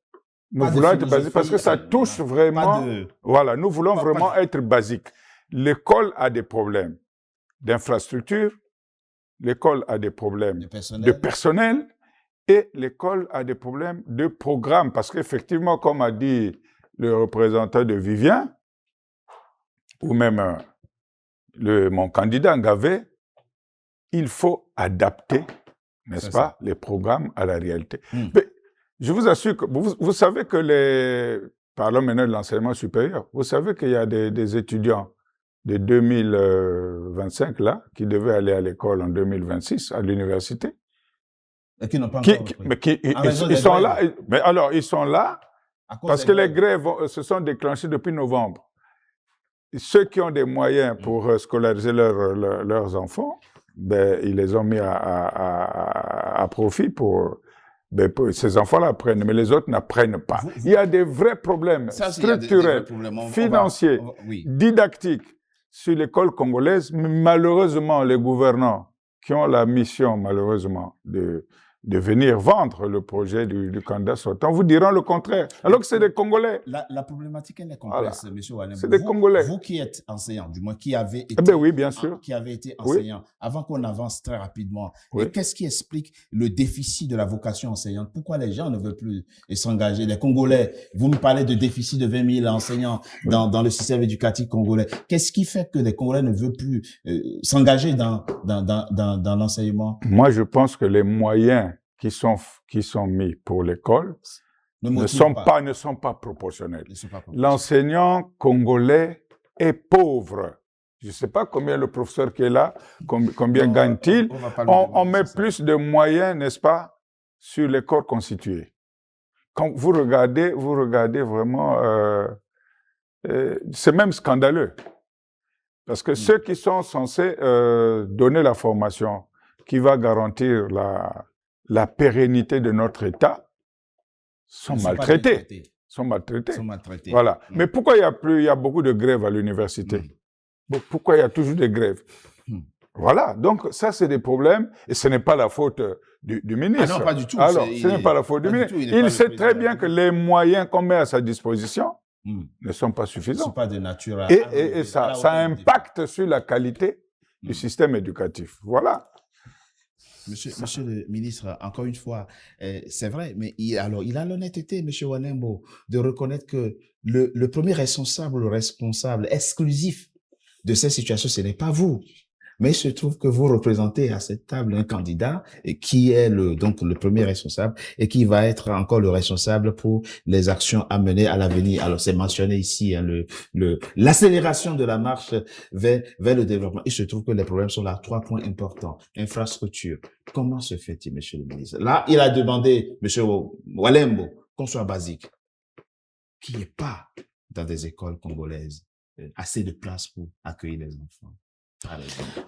Nous voulons être basiques parce que ça touche vraiment... Voilà, nous voulons vraiment être basiques. L'école a des problèmes d'infrastructure, l'école a des problèmes de personnel et l'école a des problèmes de programme. Parce qu'effectivement, comme a dit le représentant de Vivien, ou même mon candidat Ngavé, il faut adapter, n'est-ce pas, les programmes à la réalité. Mais je vous assure que vous savez que parlons maintenant de l'enseignement supérieur, vous savez qu'il y a des étudiants de 2025 là, qui devaient aller à l'école en 2026, à l'université. Et qui n'ont pas encore ils sont là. Mais alors, ils sont là parce que les grèves se sont déclenchées depuis novembre. Ceux qui ont des moyens pour scolariser leurs enfants, ils les ont mis à profit pour ces enfants-là apprennent, mais les autres n'apprennent pas. Il y a des vrais problèmes structurels, financiers, didactiques. sur l'école congolaise, mais malheureusement, les gouvernants qui ont la mission, malheureusement, de venir vendre le projet du candidat sortant, vous diront le contraire, alors que c'est des Congolais. La problématique, elle est complexe, Voilà. M. Walembo. C'est des Congolais. Vous qui êtes enseignant, du moins qui avez été, Oui, bien sûr. Qui avez été enseignant, avant qu'on avance très rapidement, Oui. qu'est-ce qui explique le déficit de la vocation enseignante? Pourquoi les gens ne veulent plus s'engager? Les Congolais, vous me parlez de déficit de 20 000 enseignants dans le système éducatif congolais. Qu'est-ce qui fait que les Congolais ne veulent plus s'engager dans l'enseignement? Moi, je pense que les moyens qui sont mis pour l'école ne sont pas proportionnels. L'enseignant congolais est pauvre. Je ne sais pas combien le professeur qui est là, combien gagne-t-il. On met plus de moyens, n'est-ce pas, sur les corps constitués. Quand vous regardez vraiment, c'est même scandaleux. Parce que ceux qui sont censés donner la formation qui va garantir la pérennité de notre État sont maltraités. Voilà. Mais pourquoi il y a beaucoup de grèves à l'université? Pourquoi il y a toujours des grèves? Voilà. Donc, ça, c'est des problèmes et ce n'est pas la faute du ministre. Ah non, pas du tout. Alors, ce n'est pas la faute du ministre. Il sait très bien que les moyens qu'on met à sa disposition ne sont pas suffisants. Ils ne sont pas de nature à... Et ça impacte sur la qualité du système éducatif. Voilà. Monsieur le ministre, encore une fois, c'est vrai, mais il a l'honnêteté, monsieur Walembo, de reconnaître que le premier responsable exclusif de cette situation, ce n'est pas vous. Mais il se trouve que vous représentez à cette table un candidat qui est donc le premier responsable et qui va être encore le responsable pour les actions à mener à l'avenir. Alors, c'est mentionné ici, hein, l'accélération de la marche vers le développement. Il se trouve que les problèmes sont là. 3 points importants. Infrastructure. Comment se fait-il, monsieur le ministre? Là, il a demandé, monsieur Walembo, qu'on soit basique. Qu'il n'y ait pas dans des écoles congolaises assez de place pour accueillir les enfants.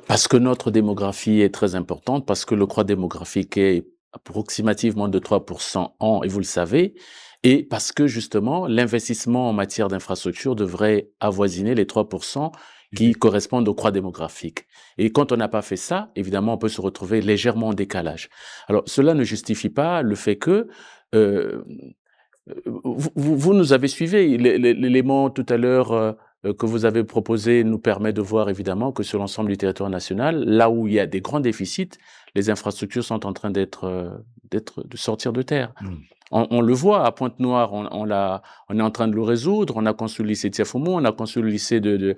Parce que notre démographie est très importante, parce que le croît démographique est approximativement de 3% an, et vous le savez, et parce que justement, l'investissement en matière d'infrastructure devrait avoisiner les 3% qui correspondent au croît démographique. Et quand on n'a pas fait ça, évidemment, on peut se retrouver légèrement en décalage. Alors, cela ne justifie pas le fait que vous nous avez suivi. L'élément tout à l'heure que vous avez proposé nous permet de voir évidemment que sur l'ensemble du territoire national, là où il y a des grands déficits, les infrastructures sont en train de sortir de terre. On le voit à Pointe-Noire, on est en train de le résoudre. On a construit le lycée de Tiafoumou, on a construit le lycée de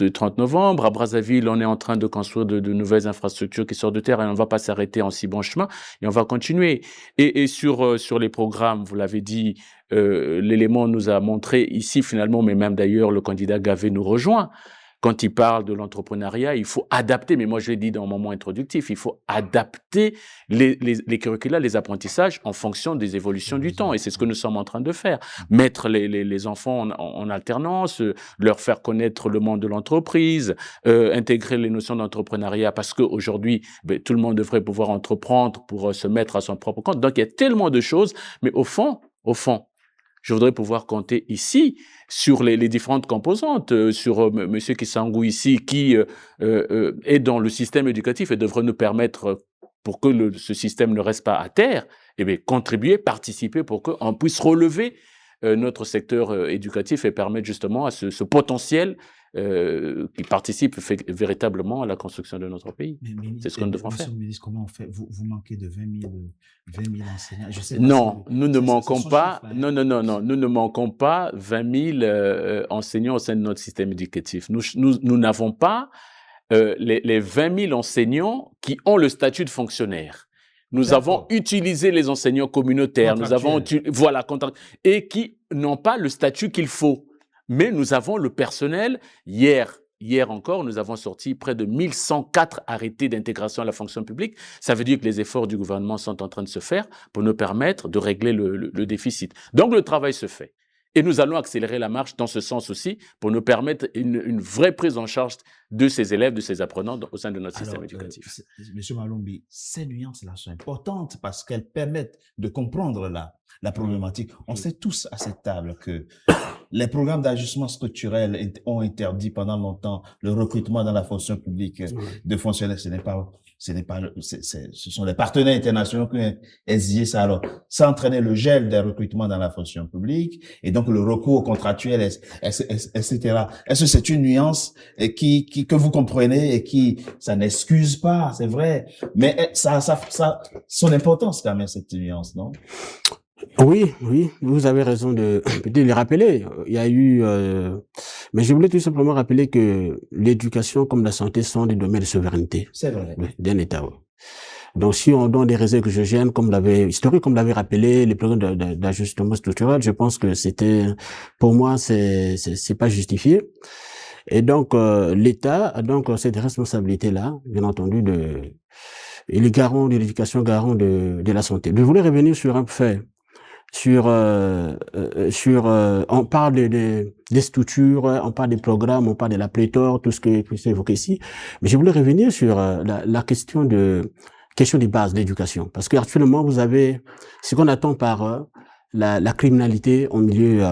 30 novembre. À Brazzaville, on est en train de construire de nouvelles infrastructures qui sortent de terre et on ne va pas s'arrêter en si bon chemin et on va continuer. Et sur les programmes, vous l'avez dit, l'élément nous a montré ici finalement, mais même d'ailleurs le candidat Gavé nous rejoint. Quand il parle de l'entrepreneuriat, il faut adapter, mais moi je l'ai dit dans mon moment introductif, il faut adapter les curricula, les apprentissages en fonction des évolutions du temps. Et c'est ce que nous sommes en train de faire. Mettre les enfants en alternance, leur faire connaître le monde de l'entreprise, intégrer les notions d'entrepreneuriat parce qu'aujourd'hui, tout le monde devrait pouvoir entreprendre pour se mettre à son propre compte. Donc il y a tellement de choses, mais au fond, je voudrais pouvoir compter ici sur les différentes composantes, sur Monsieur Kisangou ici, qui est dans le système éducatif et devrait nous permettre, pour que ce système ne reste pas à terre, contribuer, participer pour qu'on puisse relever notre secteur éducatif et permettre justement à ce potentiel qui participe véritablement à la construction de notre pays. C'est ce que nous devons faire. Monsieur le ministre, comment on fait? Vous manquez de 20 000 enseignants. Je sais non, nous ne manquons pas. Non, nous ne manquons pas 20 000 enseignants au sein de notre système éducatif. Nous n'avons pas les 20 000 enseignants qui ont le statut de fonctionnaire. Nous avons utilisé les enseignants communautaires, et qui n'ont pas le statut qu'il faut. Mais nous avons le personnel. Hier encore, nous avons sorti près de 1104 arrêtés d'intégration à la fonction publique. Ça veut dire que les efforts du gouvernement sont en train de se faire pour nous permettre de régler le déficit. Donc le travail se fait. Et nous allons accélérer la marche dans ce sens aussi pour nous permettre une vraie prise en charge de ces élèves, de ces apprenants au sein de notre système éducatif. Monsieur Malombi, ces nuances-là sont importantes parce qu'elles permettent de comprendre la problématique. On sait tous à cette table que les programmes d'ajustement structurel ont interdit pendant longtemps le recrutement dans la fonction publique de fonctionnaires. Ce sont les partenaires internationaux qui ont exigé ça. Alors, ça entraînait le gel des recrutements dans la fonction publique et donc le recours contractuel, etc. Est-ce que c'est une nuance que vous comprenez et qui, ça n'excuse pas, c'est vrai, mais ça, son importance quand même, cette nuance, non? Oui, vous avez raison de le rappeler. Il y a eu, mais je voulais tout simplement rappeler que l'éducation comme la santé sont des domaines de souveraineté. C'est vrai. D'un État. Donc, si on donne des réserves exogènes, comme l'avait rappelé, les programmes d'ajustement structurel, je pense que pour moi, c'est pas justifié. Et donc, l'État a donc cette responsabilité-là, bien entendu, il est garant de l'éducation, garant de la santé. Je voulais revenir sur un fait. On parle des structures, on parle des programmes, on parle de la pléthore, tout ce que vous évoquez ici. Mais je voulais revenir sur la question des bases de l'éducation. Parce qu'actuellement, vous avez ce qu'on attend par la criminalité en milieu,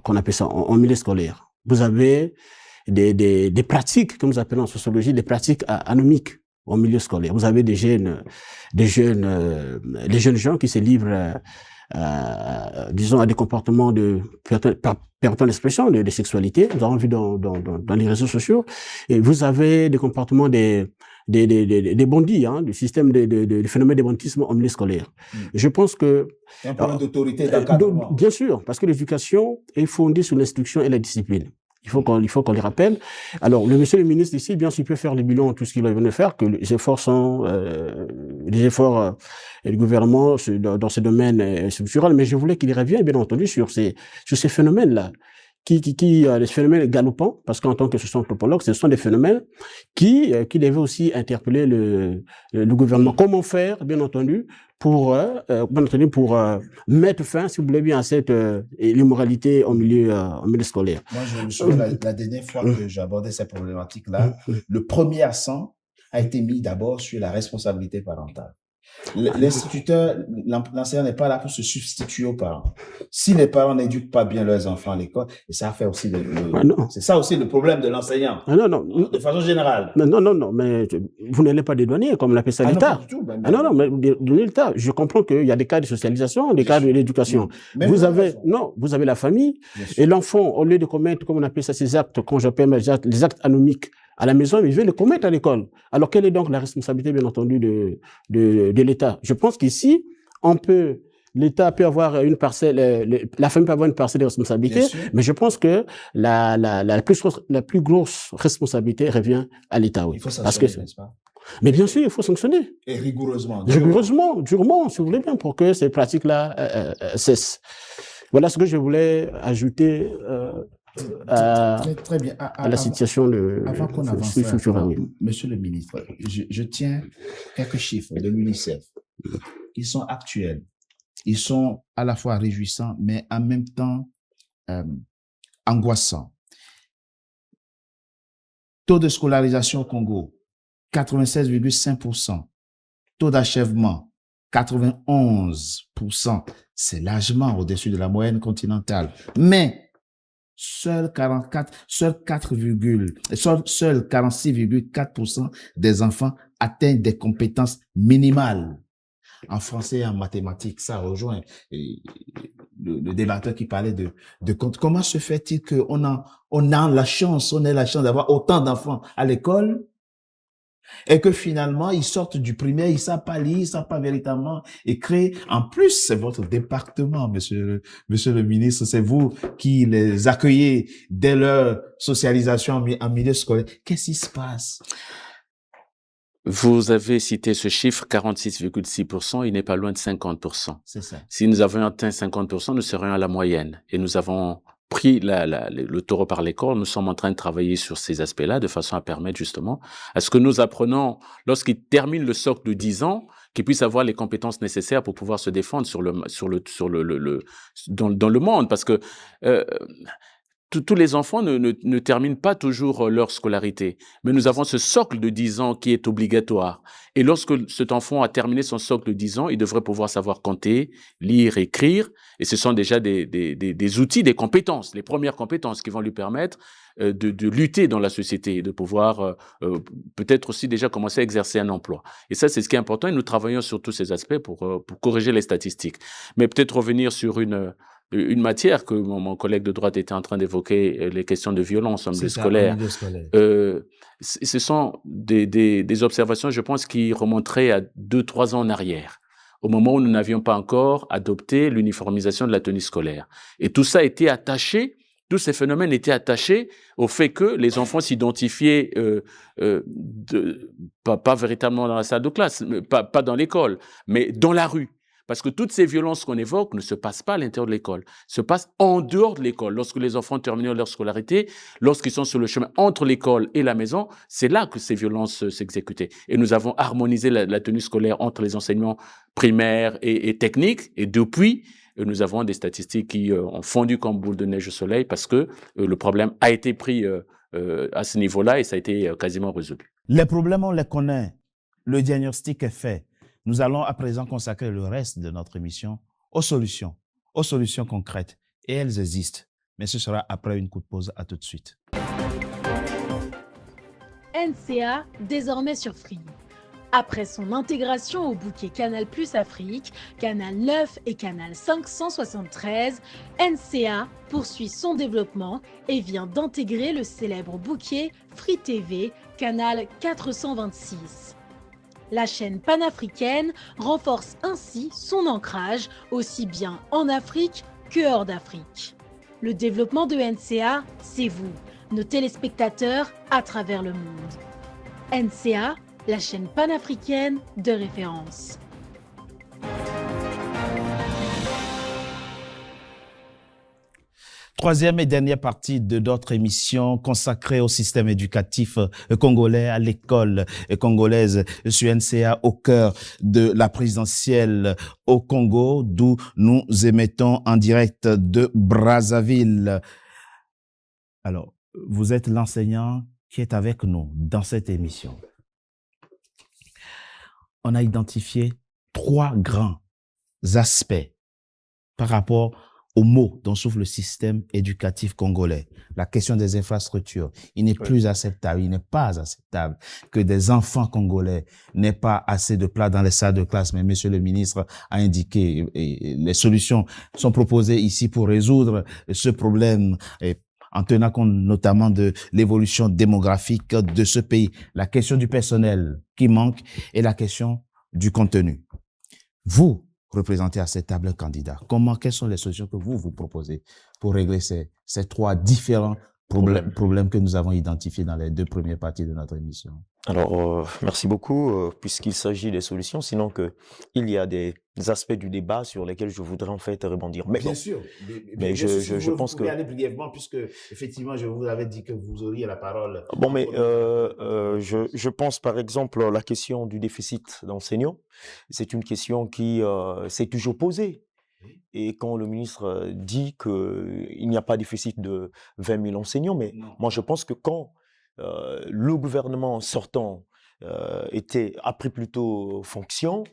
qu'on appelle ça, en milieu scolaire. Vous avez des pratiques, comme nous appelons en sociologie, des pratiques anomiques en milieu scolaire. Vous avez des jeunes gens qui se livrent disons à des comportements permettant l'expression de sexualité. Nous avons vu dans les réseaux sociaux. Et vous avez des comportements des bandits, du système de phénomène de banditisme en milieu scolaire. Je pense que un problème d'autorité d'encadrement. Bien sûr, parce que l'éducation est fondée sur l'instruction et la discipline. Il faut qu'on les rappelle. Alors, monsieur le ministre ici, bien sûr, il peut faire le bilan de tout ce qu'il vient de faire, que les efforts du gouvernement dans ce domaine structurel, mais je voulais qu'il revienne, bien entendu, sur ces phénomènes-là, les phénomènes galopants, parce qu'en tant que socio-anthropologue, ce sont des phénomènes qui devaient aussi interpeller le gouvernement. Comment faire, bien entendu, pour mettre fin, si vous voulez bien, à cette immoralité au milieu scolaire. Moi, je me souviens la dernière fois que j'ai abordé cette problématique-là, le premier accent a été mis d'abord sur la responsabilité parentale. L'instituteur, l'enseignant n'est pas là pour se substituer aux parents. Si les parents n'éduquent pas bien leurs enfants à l'école, et ça fait aussi c'est ça aussi le problème de l'enseignant. De façon générale. Non, mais vous n'allez pas dédouaner, comme l'appelle ça l'État. Mais de l'État. Je comprends qu'il y a des cas de socialisation, des cas de l'éducation. Vous avez la famille, et l'enfant, au lieu de commettre, comme on appelle ça, ces actes, quand j'appelle les actes anomiques, à la maison, il veut le commettre à l'école. Alors, quelle est donc la responsabilité, bien entendu, de l'État? Je pense qu'ici, l'État peut avoir une parcelle, la famille peut avoir une parcelle de responsabilité, mais je pense que la plus grosse responsabilité revient à l'État, oui. Il faut sanctionner, n'est-ce pas? Mais bien sûr, il faut sanctionner. Et rigoureusement. Durement, si vous voulez bien, pour que ces pratiques-là cessent. Voilà ce que je voulais ajouter très bien. À la situation de... Avant qu'on avance, Monsieur le ministre, je tiens quelques chiffres de l'UNICEF qui sont actuels. Ils sont à la fois réjouissants, mais en même temps angoissants. Taux de scolarisation au Congo, 96,5%. Taux d'achèvement, 91%. C'est largement au-dessus de la moyenne continentale. Mais seuls 46,4% des enfants atteignent des compétences minimales en français et en mathématiques. Ça rejoint le débatteur qui parlait de compte. Comment se fait-il qu'on a la chance d'avoir autant d'enfants à l'école et que finalement, ils sortent du primaire, ils savent pas lire, ils savent pas véritablement écrire. En plus, c'est votre département, monsieur le ministre, c'est vous qui les accueillez dès leur socialisation en milieu scolaire. Qu'est-ce qui se passe? Vous avez cité ce chiffre, 46,6%, il n'est pas loin de 50%. C'est ça. Si nous avions atteint 50%, nous serions à la moyenne. Et nous avons pris le taureau par les cornes. Nous sommes en train de travailler sur ces aspects-là de façon à permettre justement à ce que nos apprenants, lorsqu'ils terminent le socle de 10 ans, qu'ils puissent avoir les compétences nécessaires pour pouvoir se défendre dans le monde, parce que tous les enfants ne terminent pas toujours leur scolarité, mais nous avons ce socle de 10 ans qui est obligatoire. Et lorsque cet enfant a terminé son socle de 10 ans, il devrait pouvoir savoir compter, lire, écrire, et ce sont déjà des outils, des compétences, les premières compétences qui vont lui permettre de lutter dans la société et de pouvoir peut-être aussi déjà commencer à exercer un emploi. Et ça, c'est ce qui est important, et nous travaillons sur tous ces aspects pour corriger les statistiques. Mais peut-être revenir sur une matière que mon collègue de droite était en train d'évoquer, les questions de violence en milieu scolaire. Ce sont des observations, je pense, qui remonteraient à 2-3 ans en arrière, au moment où nous n'avions pas encore adopté l'uniformisation de la tenue scolaire. Et tout ça était attaché, tous ces phénomènes étaient attachés au fait que les enfants s'identifiaient pas véritablement dans la salle de classe, pas dans l'école, mais dans la rue. Parce que toutes ces violences qu'on évoque ne se passent pas à l'intérieur de l'école, se passent en dehors de l'école. Lorsque les enfants terminent leur scolarité, lorsqu'ils sont sur le chemin entre l'école et la maison, c'est là que ces violences s'exécutaient. Et nous avons harmonisé la tenue scolaire entre les enseignements primaires et techniques. Et depuis, nous avons des statistiques qui ont fondu comme boule de neige au soleil parce que le problème a été pris à ce niveau-là et ça a été quasiment résolu. Les problèmes, on les connaît. Le diagnostic est fait. Nous allons à présent consacrer le reste de notre émission aux solutions concrètes. Et elles existent. Mais ce sera après une courte pause. À tout de suite. NCA, désormais sur Free. Après son intégration au bouquet Canal+ Afrique, Canal 9 et Canal 573, NCA poursuit son développement et vient d'intégrer le célèbre bouquet Free TV, Canal 426. La chaîne panafricaine renforce ainsi son ancrage aussi bien en Afrique que hors d'Afrique. Le développement de NCA, c'est vous, nos téléspectateurs à travers le monde. NCA, la chaîne panafricaine de référence. Troisième et dernière partie de notre émission consacrée au système éducatif congolais, à l'école congolaise sur NCA, au cœur de la présidentielle au Congo, d'où nous émettons en direct de Brazzaville. Alors, vous êtes l'enseignant qui est avec nous dans cette émission. On a identifié 3 grands aspects par rapport aux maux dont souffre le système éducatif congolais. La question des infrastructures. Il n'est plus acceptable, il n'est pas acceptable que des enfants congolais n'aient pas assez de place dans les salles de classe. Mais Monsieur le ministre a indiqué, et les solutions sont proposées ici pour résoudre ce problème, en tenant compte notamment de l'évolution démographique de ce pays. La question du personnel qui manque et la question du contenu. Vous représentez à cette table un candidat. Quelles sont les solutions que vous proposez pour régler ces 3 différents problèmes que nous avons identifiés dans les 2 premières parties de notre émission? Alors, merci beaucoup, puisqu'il s'agit des solutions, sinon il y a des aspects du débat sur lesquels je voudrais en fait rebondir. Mais bien bon, sûr, mais je pense que... Vous pouvez aller brièvement, puisque effectivement, je vous avais dit que vous auriez la parole. Bon, mais je pense par exemple la question du déficit d'enseignants, c'est une question qui s'est toujours posée. Et quand le ministre dit qu'il n'y a pas de déficit de 20 000 enseignants, mais moi je pense que quand le gouvernement sortant a pris plutôt fonction,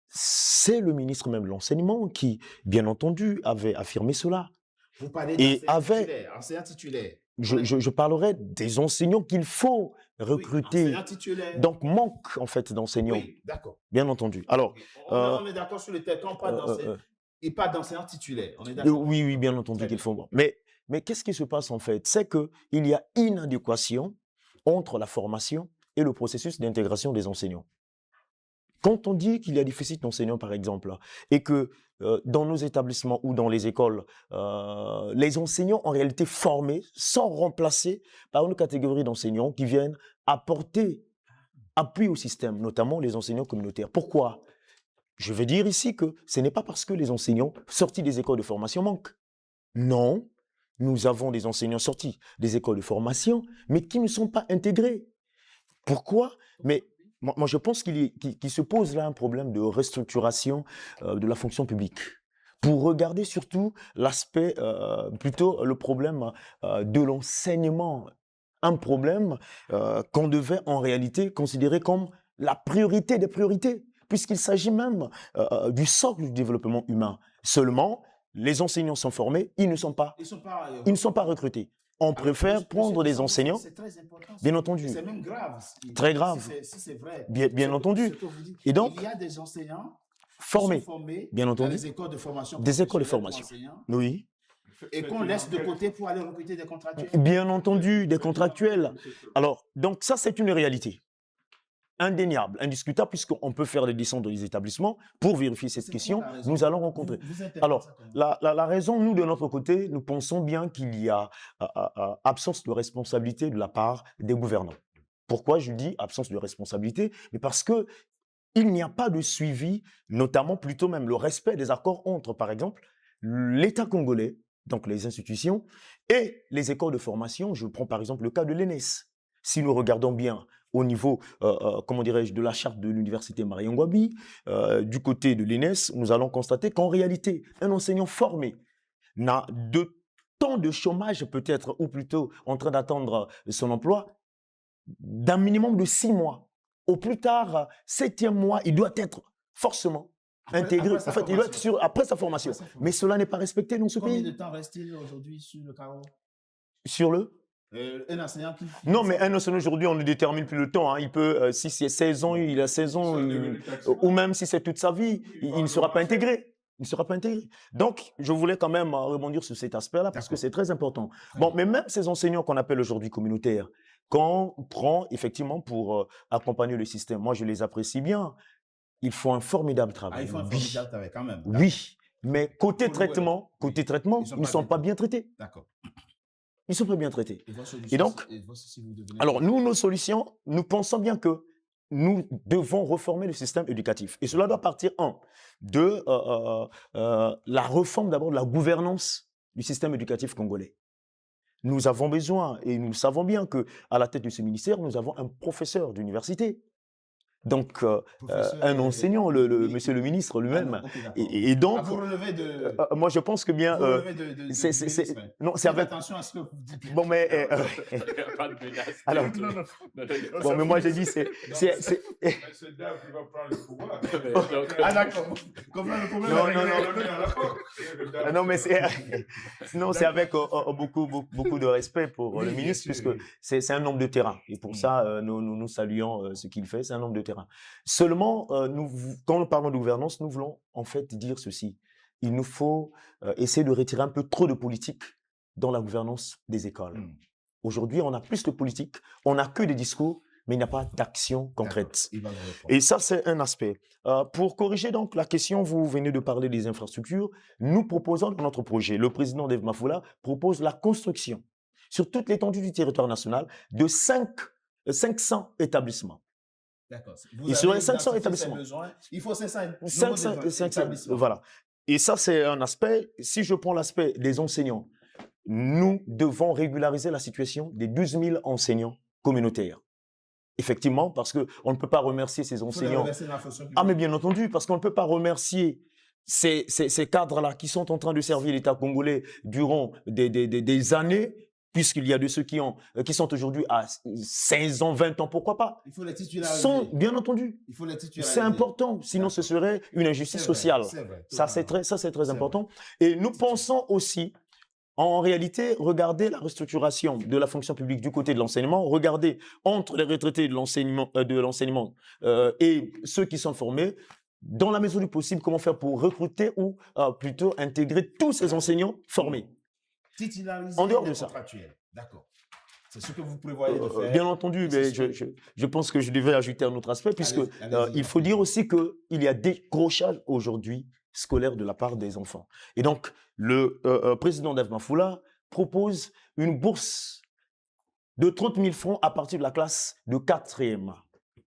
c'est le ministre même de l'enseignement qui, bien entendu, avait affirmé cela. Vous parlez d'enseignants titulaires. Je parlerai des enseignants qu'il faut recruter. Donc, manque en fait d'enseignants. Oui, d'accord. Bien entendu. Alors, on est d'accord sur le terme, quand on parle d'enseignants, et pas d'enseignants titulaires. On est d'accord. Oui, bien entendu qu'il faut. Mais qu'est-ce qui se passe en fait? C'est qu'il y a inadéquation entre la formation et le processus d'intégration des enseignants. Quand on dit qu'il y a déficit d'enseignants, par exemple, et que dans nos établissements ou dans les écoles, les enseignants en réalité formés sont remplacés par une catégorie d'enseignants qui viennent apporter appui au système, notamment les enseignants communautaires. Pourquoi? Je veux dire ici que ce n'est pas parce que les enseignants sortis des écoles de formation manquent. Non, nous avons des enseignants sortis des écoles de formation, mais qui ne sont pas intégrés. Pourquoi? Mais moi, je pense qu'il se pose là un problème de restructuration de la fonction publique. Pour regarder surtout l'aspect, plutôt le problème de l'enseignement. Un problème qu'on devait en réalité considérer comme la priorité des priorités, puisqu'il s'agit même du socle du développement humain. Seulement, les enseignants sont formés, ils ne sont pas recrutés. On préfère prendre des enseignants. C'est très important. Bien entendu. C'est même grave. Très grave. Si c'est vrai. Bien entendu. Ce que vous dites. Et donc, il y a des enseignants formés, dans bien entendu. les écoles de formation. Des écoles de formation. Oui. Et qu'on laisse de côté pour aller recruter des contractuels. Bien entendu, des contractuels. Alors, donc ça, c'est une réalité. Indéniable, indiscutable, puisqu'on peut faire des descentes dans les établissements. Pour vérifier cette question, nous allons rencontrer. Alors, la raison, nous, de notre côté, nous pensons bien qu'il y a absence de responsabilité de la part des gouvernants. Pourquoi je dis absence de responsabilité? Mais parce que il n'y a pas de suivi, notamment plutôt même le respect des accords entre, par exemple, l'État congolais, donc les institutions, et les écoles de formation. Je prends par exemple le cas de l'ENES. Si nous regardons bien au niveau, comment dirais-je, de la charte de l'université Mariangwabi, du côté de l'ENES, nous allons constater qu'en réalité, un enseignant formé n'a de temps de chômage peut-être, ou plutôt en train d'attendre son emploi, d'un minimum de 6 mois. Au plus tard, 7e mois, il doit être forcément intégré. En fait, il doit être après sa formation. Mais cela n'est pas respecté dans ce pays. Combien de temps reste-t-il aujourd'hui sur le carreau? Sur le un enseignant qui... Non, mais un enseignant aujourd'hui, on ne détermine plus le temps. Hein. Il peut, si c'est 16 ans, il a 16 ans, ou même si c'est toute sa vie, il ne sera pas intégré. Il ne sera pas intégré. Donc, je voulais quand même rebondir sur cet aspect-là parce que c'est très important. Bon, mais même ces enseignants qu'on appelle aujourd'hui communautaires, qu'on prend effectivement pour accompagner le système, moi je les apprécie bien. Ils font un formidable travail. Ah, ils font un formidable travail quand même. Oui, mais côté traitement, ils ne sont pas bien traités. D'accord. Ils sont pas bien traités. Et donc, alors nous, nos solutions, nous pensons bien que nous devons reformer le système éducatif. Et cela doit partir, de la réforme d'abord de la gouvernance du système éducatif congolais. Nous avons besoin, et nous savons bien qu'à la tête de ce ministère, nous avons un professeur d'université. Donc, un enseignant, monsieur le ministre lui-même. Et donc, vous relevez de... moi, je pense que bien... non, c'est avec... Attention à ce que vous dites. Bon, mais... alors, bon, mais moi, j'ai dit, c'est... Ah, d'accord. Non, mais c'est... Non, c'est avec beaucoup de respect pour le ministre, puisque c'est un homme de terrain. Et pour ça, nous saluons ce qu'il fait. C'est un homme de terrain. Seulement, quand nous parlons de gouvernance, nous voulons en fait dire ceci. Il nous faut essayer de retirer un peu trop de politique dans la gouvernance des écoles. Aujourd'hui, on a plus de politique, on n'a que des discours, mais il n'y a pas d'action concrète. Et ça, c'est un aspect. Pour corriger donc la question, vous venez de parler des infrastructures, nous proposons dans notre projet, le président Dave Mafoula propose la construction sur toute l'étendue du territoire national de 500 établissements. D'accord. Et sur les 500 établissements. Il faut 500 établissements. Voilà. Et ça, c'est un aspect. Si je prends l'aspect des enseignants, nous devons régulariser la situation des 12 000 enseignants communautaires. Effectivement, parce qu'on ne peut pas remercier ces enseignants. Ah, mais bien entendu, parce qu'on ne peut pas remercier ces cadres-là qui sont en train de servir l'État congolais durant des années, puisqu'il y a de ceux qui sont aujourd'hui à 16 ans, 20 ans, pourquoi pas? Il faut les titulariser. Bien entendu. Il faut les titulariser. C'est important, sinon ce serait une injustice sociale. Ça, c'est très important. Et nous pensons aussi, en réalité, regarder la restructuration de la fonction publique du côté de l'enseignement, regarder entre les retraités de l'enseignement et ceux qui sont formés, dans la mesure du possible, comment faire pour recruter ou plutôt intégrer tous ces enseignants formés. Titulariser en dehors de ça. D'accord. C'est ce que vous prévoyez de faire. Bien entendu, mais je pense que je devais ajouter un autre aspect, puisque il faut dire aussi qu'il y a décrochage aujourd'hui scolaire de la part des enfants. Et donc, le président Dave Mafoula propose une bourse de 30 000 francs à partir de la classe de 4e.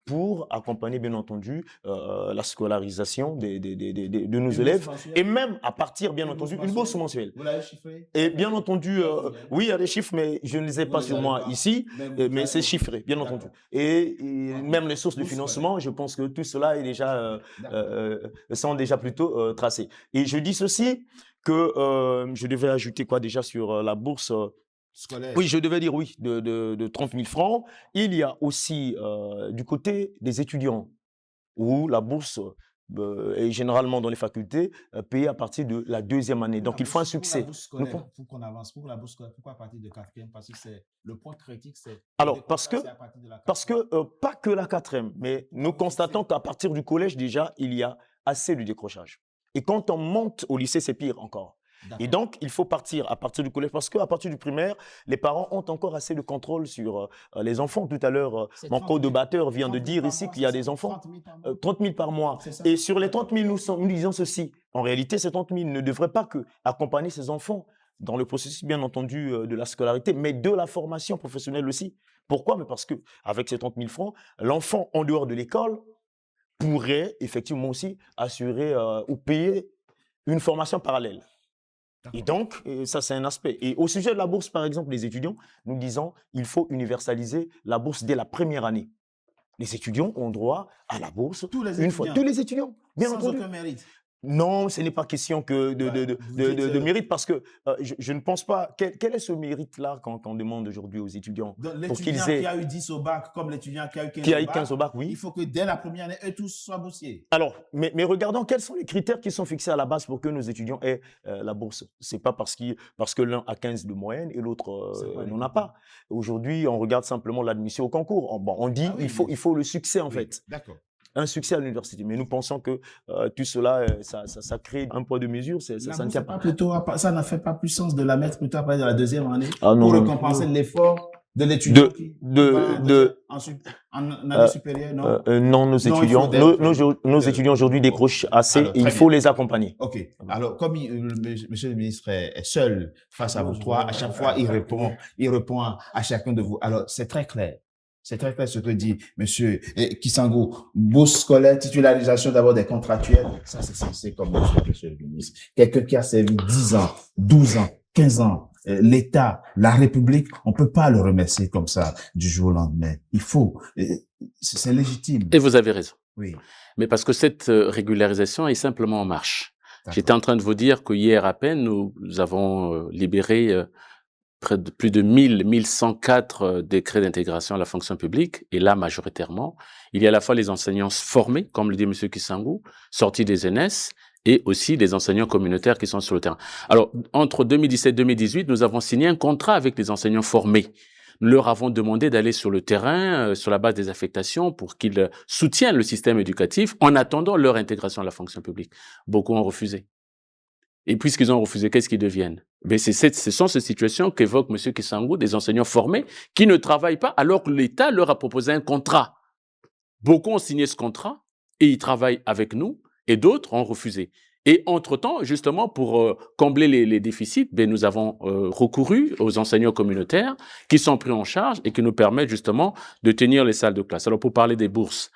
pour accompagner, bien entendu, la scolarisation de nos élèves, et même à partir, bien entendu, une bourse mensuelle. Vous l'avez chiffré? Et bien entendu, oui, il y a des chiffres, mais je ne les ai pas sur moi ici, mais c'est chiffré, bien entendu. Et même les sources de financement, je pense que tout cela est déjà, sont déjà plutôt tracés. Et je dis ceci, que je devais ajouter quoi déjà sur la bourse Scolaire. oui, je devais dire oui, de 30 000 francs. Il y a aussi du côté des étudiants, où la bourse est généralement dans les facultés payée à partir de la 2e année. Donc, il faut un succès. Pour la bourse scolaire, faut qu'on avance. Pour la bourse scolaire, pourquoi à partir de 4e? Parce que c'est le point critique, c'est... Alors, parce que pas que la 4e, mais nous constatons qu'à partir du collège, déjà, il y a assez de décrochage. Et quand on monte au lycée, c'est pire encore. Et donc, il faut partir à partir du collège, parce qu'à partir du primaire, les parents ont encore assez de contrôle sur les enfants. Tout à l'heure, mon co-débatteur vient de dire ici qu'il y a des enfants, 30 000 par mois. Et sur les 30 000, nous disons ceci. En réalité, ces 30 000 ne devraient pas que accompagner ces enfants dans le processus, bien entendu, de la scolarité, mais de la formation professionnelle aussi. Pourquoi? Mais parce qu'avec ces 30 000 francs, l'enfant, en dehors de l'école, pourrait effectivement aussi assurer ou payer une formation parallèle. Et donc, ça, c'est un aspect. Et au sujet de la bourse, par exemple, les étudiants, nous disons il faut universaliser la bourse dès la première année. Les étudiants ont droit à la bourse une fois. Tous les étudiants, bien entendu. Sans aucun mérite. Non, ce n'est pas question que de mérite, parce que je ne pense pas... Quel est ce mérite-là qu'on demande aujourd'hui aux étudiants? L'étudiant qui a eu 10 au bac, comme l'étudiant qui a eu 15 au bac, oui. Il faut que dès la première année, eux tous soient boursiers. Alors, mais regardons quels sont les critères qui sont fixés à la base pour que nos étudiants aient la bourse. Ce n'est pas parce que l'un a 15 de moyenne et l'autre n'en a pas. Aujourd'hui, on regarde simplement l'admission au concours. On dit il faut le succès, en fait. D'accord. Un succès à l'université. Mais nous pensons que tout cela, ça crée un poids de mesure. Ça ne tient pas. Ça n'a fait pas plus sens de la mettre plutôt à partir de la 2e année pour récompenser l'effort de l'étudiant en année supérieure, non? Non, nos étudiants aujourd'hui décrochent assez et il faut les accompagner. OK. Alors, comme monsieur le ministre est seul face à vous trois, à chaque fois, il répond à chacun de vous. Alors, c'est très clair. C'est très clair ce que dit monsieur Kisangou. Bourse scolaire, titularisation d'abord des contractuels. Ça, c'est censé comme monsieur le ministre. Quelqu'un qui a servi 10 ans, 12 ans, 15 ans, l'État, la République, on peut pas le remercier comme ça du jour au lendemain. Il faut, c'est légitime. Et vous avez raison. Oui. Mais parce que cette régularisation est simplement en marche. J'étais en train de vous dire que hier à peine, nous avons libéré près de plus de 1104 décrets d'intégration à la fonction publique. Et là, majoritairement, il y a à la fois les enseignants formés, comme le dit M. Kisangou, sortis des ENS, et aussi les enseignants communautaires qui sont sur le terrain. Alors, entre 2017 et 2018, nous avons signé un contrat avec les enseignants formés. Nous leur avons demandé d'aller sur le terrain, sur la base des affectations, pour qu'ils soutiennent le système éducatif en attendant leur intégration à la fonction publique. Beaucoup ont refusé. Et puisqu'ils ont refusé, qu'est-ce qu'ils deviennent? Mais ce sont ces situations qu'évoque M. Kisangou, des enseignants formés qui ne travaillent pas alors que l'État leur a proposé un contrat. Beaucoup ont signé ce contrat et ils travaillent avec nous et d'autres ont refusé. Et entre-temps, justement, pour combler les déficits, nous avons recouru aux enseignants communautaires qui sont pris en charge et qui nous permettent justement de tenir les salles de classe. Alors, pour parler des bourses,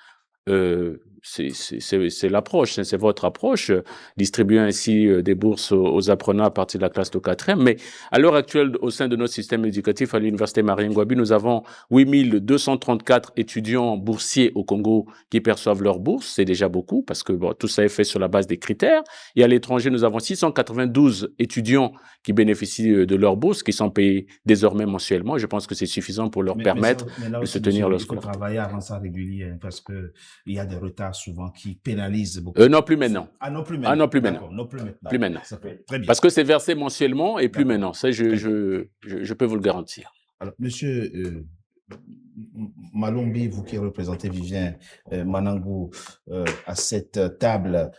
c'est l'approche, c'est votre approche, distribuer ainsi des bourses aux apprenants à partir de la classe de 4e. Mais à l'heure actuelle, au sein de notre système éducatif à l'université Marien-Ngouabi, nous avons 8234 étudiants boursiers au Congo qui perçoivent leur bourse. C'est déjà beaucoup parce que tout ça est fait sur la base des critères. Et à l'étranger, nous avons 692 étudiants qui bénéficient de leur bourse, qui sont payés désormais mensuellement. Je pense que c'est suffisant pour leur permettre de se tenir leur scolarité. Il faut travailler avant ça régulier parce que il y a des retards souvent qui pénalisent beaucoup. Non, plus maintenant. Ah, non, plus maintenant. Ah, non, plus maintenant. Non, plus maintenant. Plus maintenant. Très bien. Parce que c'est versé mensuellement et plus maintenant. Ça, je peux vous le garantir. Alors, monsieur Malombi, vous qui représentez Vivien Manangou à cette table,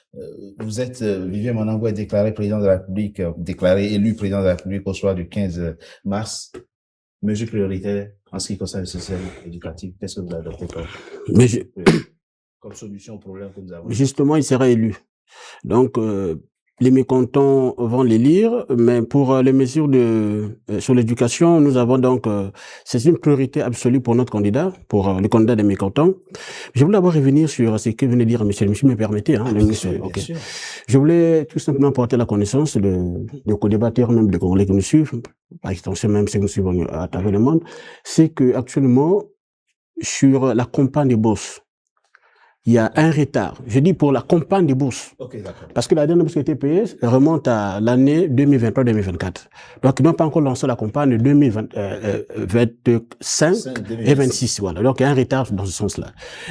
vous êtes, Vivien Manangou est déclaré président de la République, élu président de la République au soir du 15 mars. Mesure prioritaire en ce qui concerne le système éducatif, qu'est-ce que vous adoptez comme solution au problème que nous avons? Justement, il sera élu. Donc, les mécontents vont les lire, mais pour les mesures sur l'éducation, nous avons donc, c'est une priorité absolue pour notre candidat, pour le candidat des mécontents. Je voulais d'abord revenir sur ce que venait de dire monsieur me permettez, hein, le monsieur. Okay. Je voulais tout simplement porter la connaissance de co-débatteurs, même des Congolais qui nous suivent, par extension même ceux qui nous suivent à travers le monde, c'est que actuellement, sur la campagne des bourses, il y a un retard. Je dis pour la campagne des bourses. Okay, parce que la dernière bourse qui a été payée remonte à l'année 2023-2024. Donc, ils n'ont pas encore lancé la campagne 2025 et 26. Voilà. Donc, il y a un retard dans ce sens-là.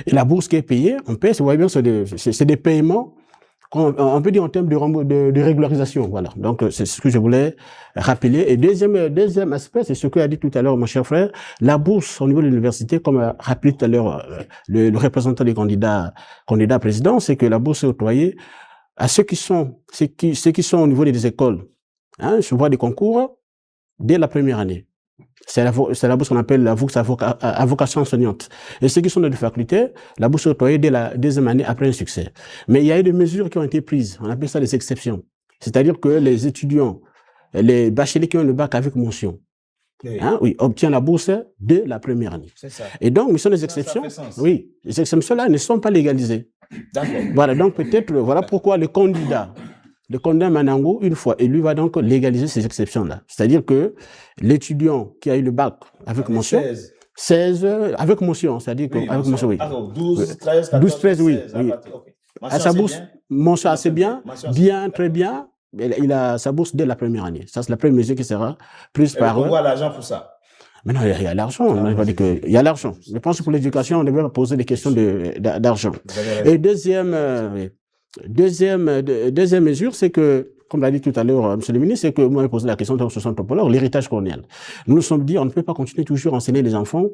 Et la bourse qui est payée, on paye, vous voyez bien, c'est des paiements, on peut dire en termes de régularisation. Voilà. Donc, c'est ce que je voulais rappeler. Et deuxième aspect, c'est ce que a dit tout à l'heure mon cher frère, la bourse au niveau de l'université, comme a rappelé tout à l'heure le représentant des candidats président, c'est que la bourse est octroyée à ceux qui sont au niveau des écoles. Hein, je vois des concours dès la première année. C'est la bourse qu'on appelle la bourse à vocation enseignante. Et ceux qui sont dans les facultés, la bourse est octroyée dès la deuxième année après un succès. Mais il y a eu des mesures qui ont été prises. On appelle ça des exceptions. C'est-à-dire que les étudiants, les bacheliers qui ont le bac avec mention, obtiennent la bourse dès la première année. C'est ça. Et donc, mais ce sont des exceptions. Oui, les exceptions-là ne sont pas légalisées. D'accord. Voilà, donc peut-être, voilà pourquoi le candidat Manango, une fois élu, va donc légaliser ces exceptions-là. C'est-à-dire que l'étudiant qui a eu le bac avec mention, 16 avec mention, c'est-à-dire oui, avec mention, oui. 12, 13, 14, 12, 13, oui. 16, oui. Okay. À sa bourse, mention assez bien, très bien. Il a sa bourse dès la première année. Ça, c'est la première mesure qui sera prise par eux. On voit l'argent pour ça. Mais non, il y a l'argent. Il y a l'argent. Je pense que pour l'éducation, on devrait poser des questions d'argent. Et deuxième mesure, c'est que, comme l'a dit tout à l'heure M. le ministre, c'est que moi, j'ai posé la question dans ce anthropologue, l'héritage colonial. Nous nous sommes dit, on ne peut pas continuer toujours à enseigner les enfants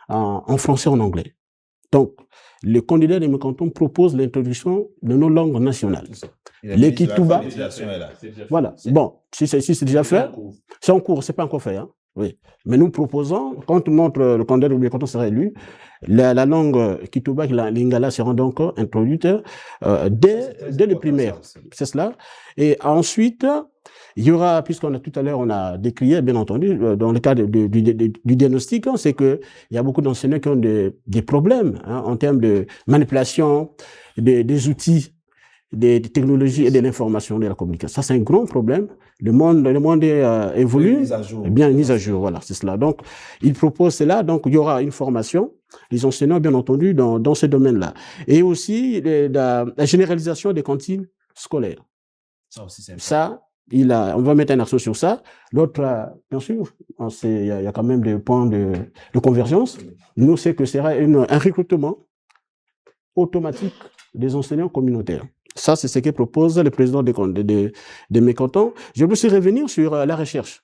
en français et en anglais. Donc, le candidat des mécontents propose l'introduction de nos langues nationales. Les Kituba. Voilà. Bon, si c'est déjà fait, c'est en cours, c'est pas encore fait, hein. Oui. Mais nous proposons, quand le candidat des mécontents sera élu, la langue Kituba, la lingala sera donc introduite dès le primaire. C'est cela. Et ensuite, il y aura, puisqu'on a tout à l'heure, on a décrié, bien entendu, dans le cadre du diagnostic, c'est que il y a beaucoup d'enseignants qui ont des problèmes en termes de manipulation des outils, des technologies et de l'information, de la communication. Ça, c'est un grand problème. Le monde est évolue. Bien mise à jour, voilà, c'est cela. Donc, il propose cela. Donc, il y aura une formation, les enseignants, bien entendu, dans ce domaine-là. Et aussi, la généralisation des cantines scolaires. Ça aussi, c'est important. Ça, on va mettre un accent sur ça. L'autre, bien sûr, il y a quand même des points de convergence. Nous, c'est que ce sera un recrutement automatique des enseignants communautaires. Ça, c'est ce que propose le président des mécontents. Je veux aussi revenir sur la recherche.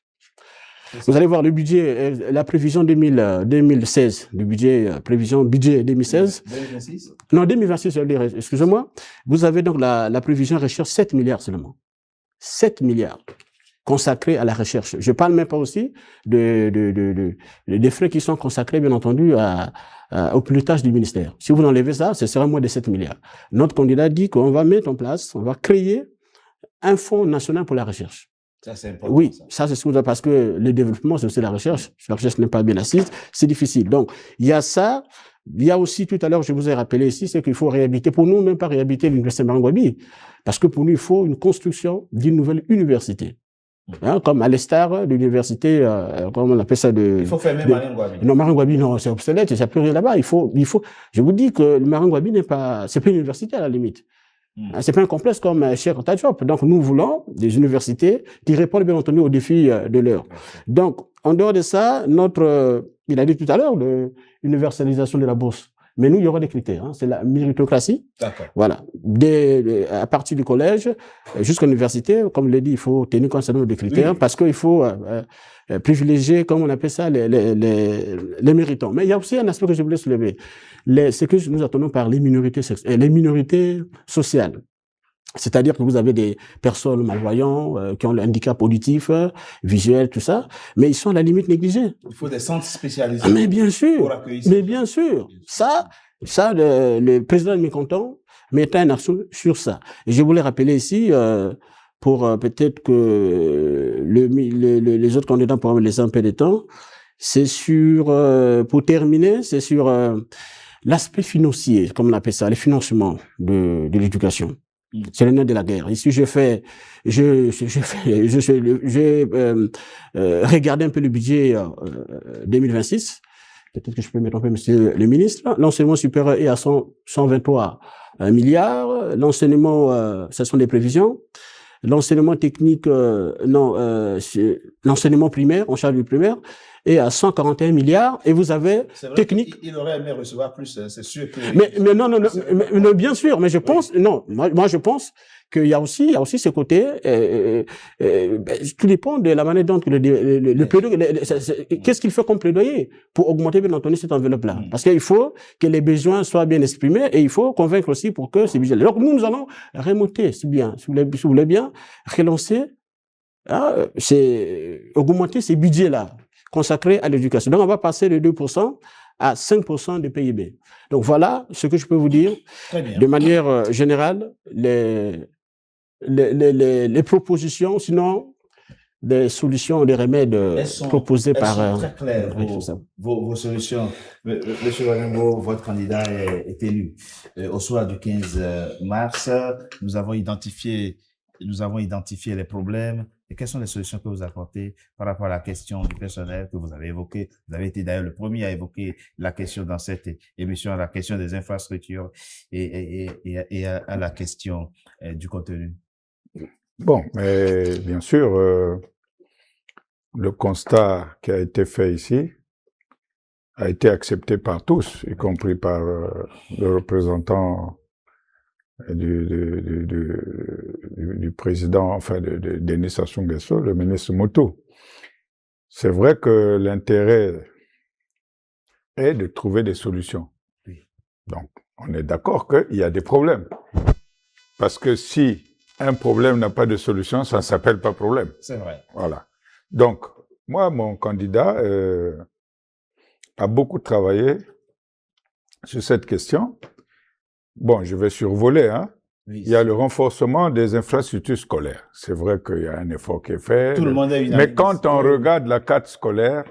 Vous allez voir le budget, la prévision 2016, le budget 2016. 2026? Non, 2026, je veux dire, excusez-moi. Vous avez donc la prévision recherche 7 milliards seulement. 7 milliards consacrés à la recherche. Je parle même pas aussi des frais qui sont consacrés, bien entendu, au pilotage du ministère. Si vous enlevez ça, ce sera moins de 7 milliards. Notre candidat dit qu'on va mettre en place, on va créer un fonds national pour la recherche. Ça, c'est important. Oui, ça c'est ce que parce que le développement, c'est aussi la recherche. Si la recherche n'est pas bien assise, c'est difficile. Donc, il y a ça. Il y a aussi, tout à l'heure, je vous ai rappelé ici, c'est qu'il faut réhabiliter, pour nous, même pas réhabiliter l'université Marangwabi, parce que pour nous, il faut une construction d'une nouvelle université. Hein, comme à l'instar de l'université, comment on appelle ça il faut fermer Marangwabi. Non, Marangwabi, non, c'est obsolète, il n'y a plus rien là-bas. Il faut, je vous dis que le Marangwabi n'est pas, c'est pas une université à la limite. C'est pas un complexe comme Cheikh Anta Diop. Donc, nous voulons des universités qui répondent bien entendu aux défis de l'heure. Donc, en dehors de ça, il a dit tout à l'heure, l'universalisation de la bourse. Mais nous, il y aura des critères. Hein. C'est la méritocratie. D'accord. Voilà. À partir du collège jusqu'à l'université, comme je l'ai dit, il faut tenir compte des critères parce qu'il faut privilégier, comme on appelle ça, les méritants. Mais il y a aussi un aspect que je voulais soulever. Ce que nous attendons par les minorités sociales. C'est-à-dire que vous avez des personnes malvoyantes qui ont le handicap auditif, visuel, tout ça, mais ils sont à la limite négligés. Il faut des centres spécialisés. Mais bien sûr, pour accueillir mais bien sûr. Ça, le président de mécontent mettait un accent sur ça. Et je voulais rappeler ici, pour peut-être que les autres candidats pourront me laisser un peu de temps. C'est sur, pour terminer, c'est sur l'aspect financier, comme on appelle ça, le financement de l'éducation. C'est le nerf de la guerre. Ici, j'ai regardé un peu le budget 2026. Peut-être que je peux me tromper, monsieur le ministre. L'enseignement supérieur est à 123 milliards. L'enseignement, ce sont des prévisions. L'enseignement technique, l'enseignement primaire, en charge du primaire, est à 141 milliards. Et vous avez technique. Il aurait aimé recevoir plus, c'est sûr. Mais non, bien sûr. Mais je pense, non, moi je pense qu'il y a aussi ce côté. Tout dépend de la manière dont le plaidoyer. Qu'est-ce qu'il fait comme plaidoyer pour augmenter bien entendu cette enveloppe-là? Parce qu'il faut que les besoins soient bien exprimés et il faut convaincre aussi pour que ces budgets. Donc nous allons remonter, si vous voulez bien, relancer, augmenter ces budgets-là consacrés à l'éducation. Donc on va passer de 2% à 5% de PIB. Donc voilà ce que je peux vous dire. De manière générale, les propositions, sinon des solutions, des remèdes proposés par... Elles sont très claires, vos solutions. Monsieur Walembo, votre candidat est élu. Au soir du 15 mars, nous avons identifié les problèmes. Et quelles sont les solutions que vous apportez par rapport à la question du personnel que vous avez évoquée? Vous avez été d'ailleurs le premier à évoquer la question dans cette émission, à la question des infrastructures et à la question du contenu. Bon, mais bien sûr, le constat qui a été fait ici a été accepté par tous, y compris par le représentant du président, enfin, de Denis Sassou Nguesso, le ministre Moto. C'est vrai que l'intérêt est de trouver des solutions. Donc, on est d'accord qu'il y a des problèmes. Parce que si un problème n'a pas de solution, ça ne s'appelle pas problème. C'est vrai. Voilà. Donc, moi, mon candidat a beaucoup travaillé sur cette question. Bon, je vais survoler, hein. Oui, il y a le renforcement des infrastructures scolaires. C'est vrai qu'il y a un effort qui est fait. Tout le monde a une mais quand on regarde la carte scolaire,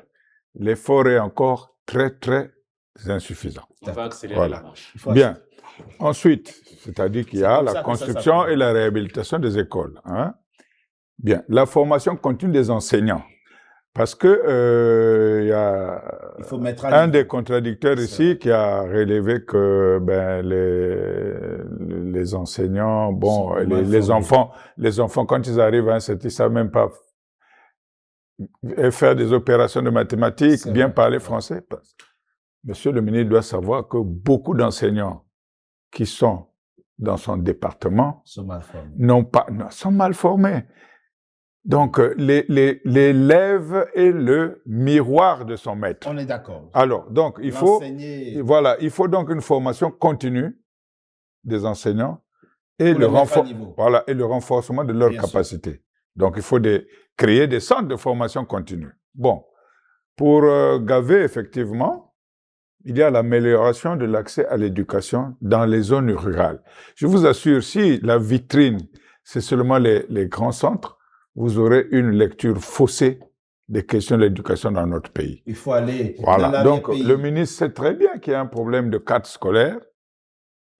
l'effort est encore très, très insuffisant. On va accélérer la marche. Bien. Ensuite, c'est-à-dire qu'il y a la construction et la réhabilitation des écoles. Hein. Bien. La formation continue des enseignants. Parce que il y a un des contradicteurs ici qui a relevé que les enseignants, bon, les enfants quand ils arrivent à un certain, ils savent même pas faire des opérations de mathématiques, bien parler français. Monsieur le ministre doit savoir que beaucoup d'enseignants qui sont dans son département sont mal formés. Donc, l'élève est le miroir de son maître. On est d'accord. Alors, donc, il faut donc une formation continue des enseignants et le renforcement de leurs capacités. Donc, il faut créer des centres de formation continue. Bon. Pour Gavé, effectivement, il y a l'amélioration de l'accès à l'éducation dans les zones rurales. Je vous assure, si la vitrine, c'est seulement les grands centres, vous aurez une lecture faussée des questions de l'éducation dans notre pays. Il faut aller dans donc, pays. Le ministre sait très bien qu'il y a un problème de carte scolaire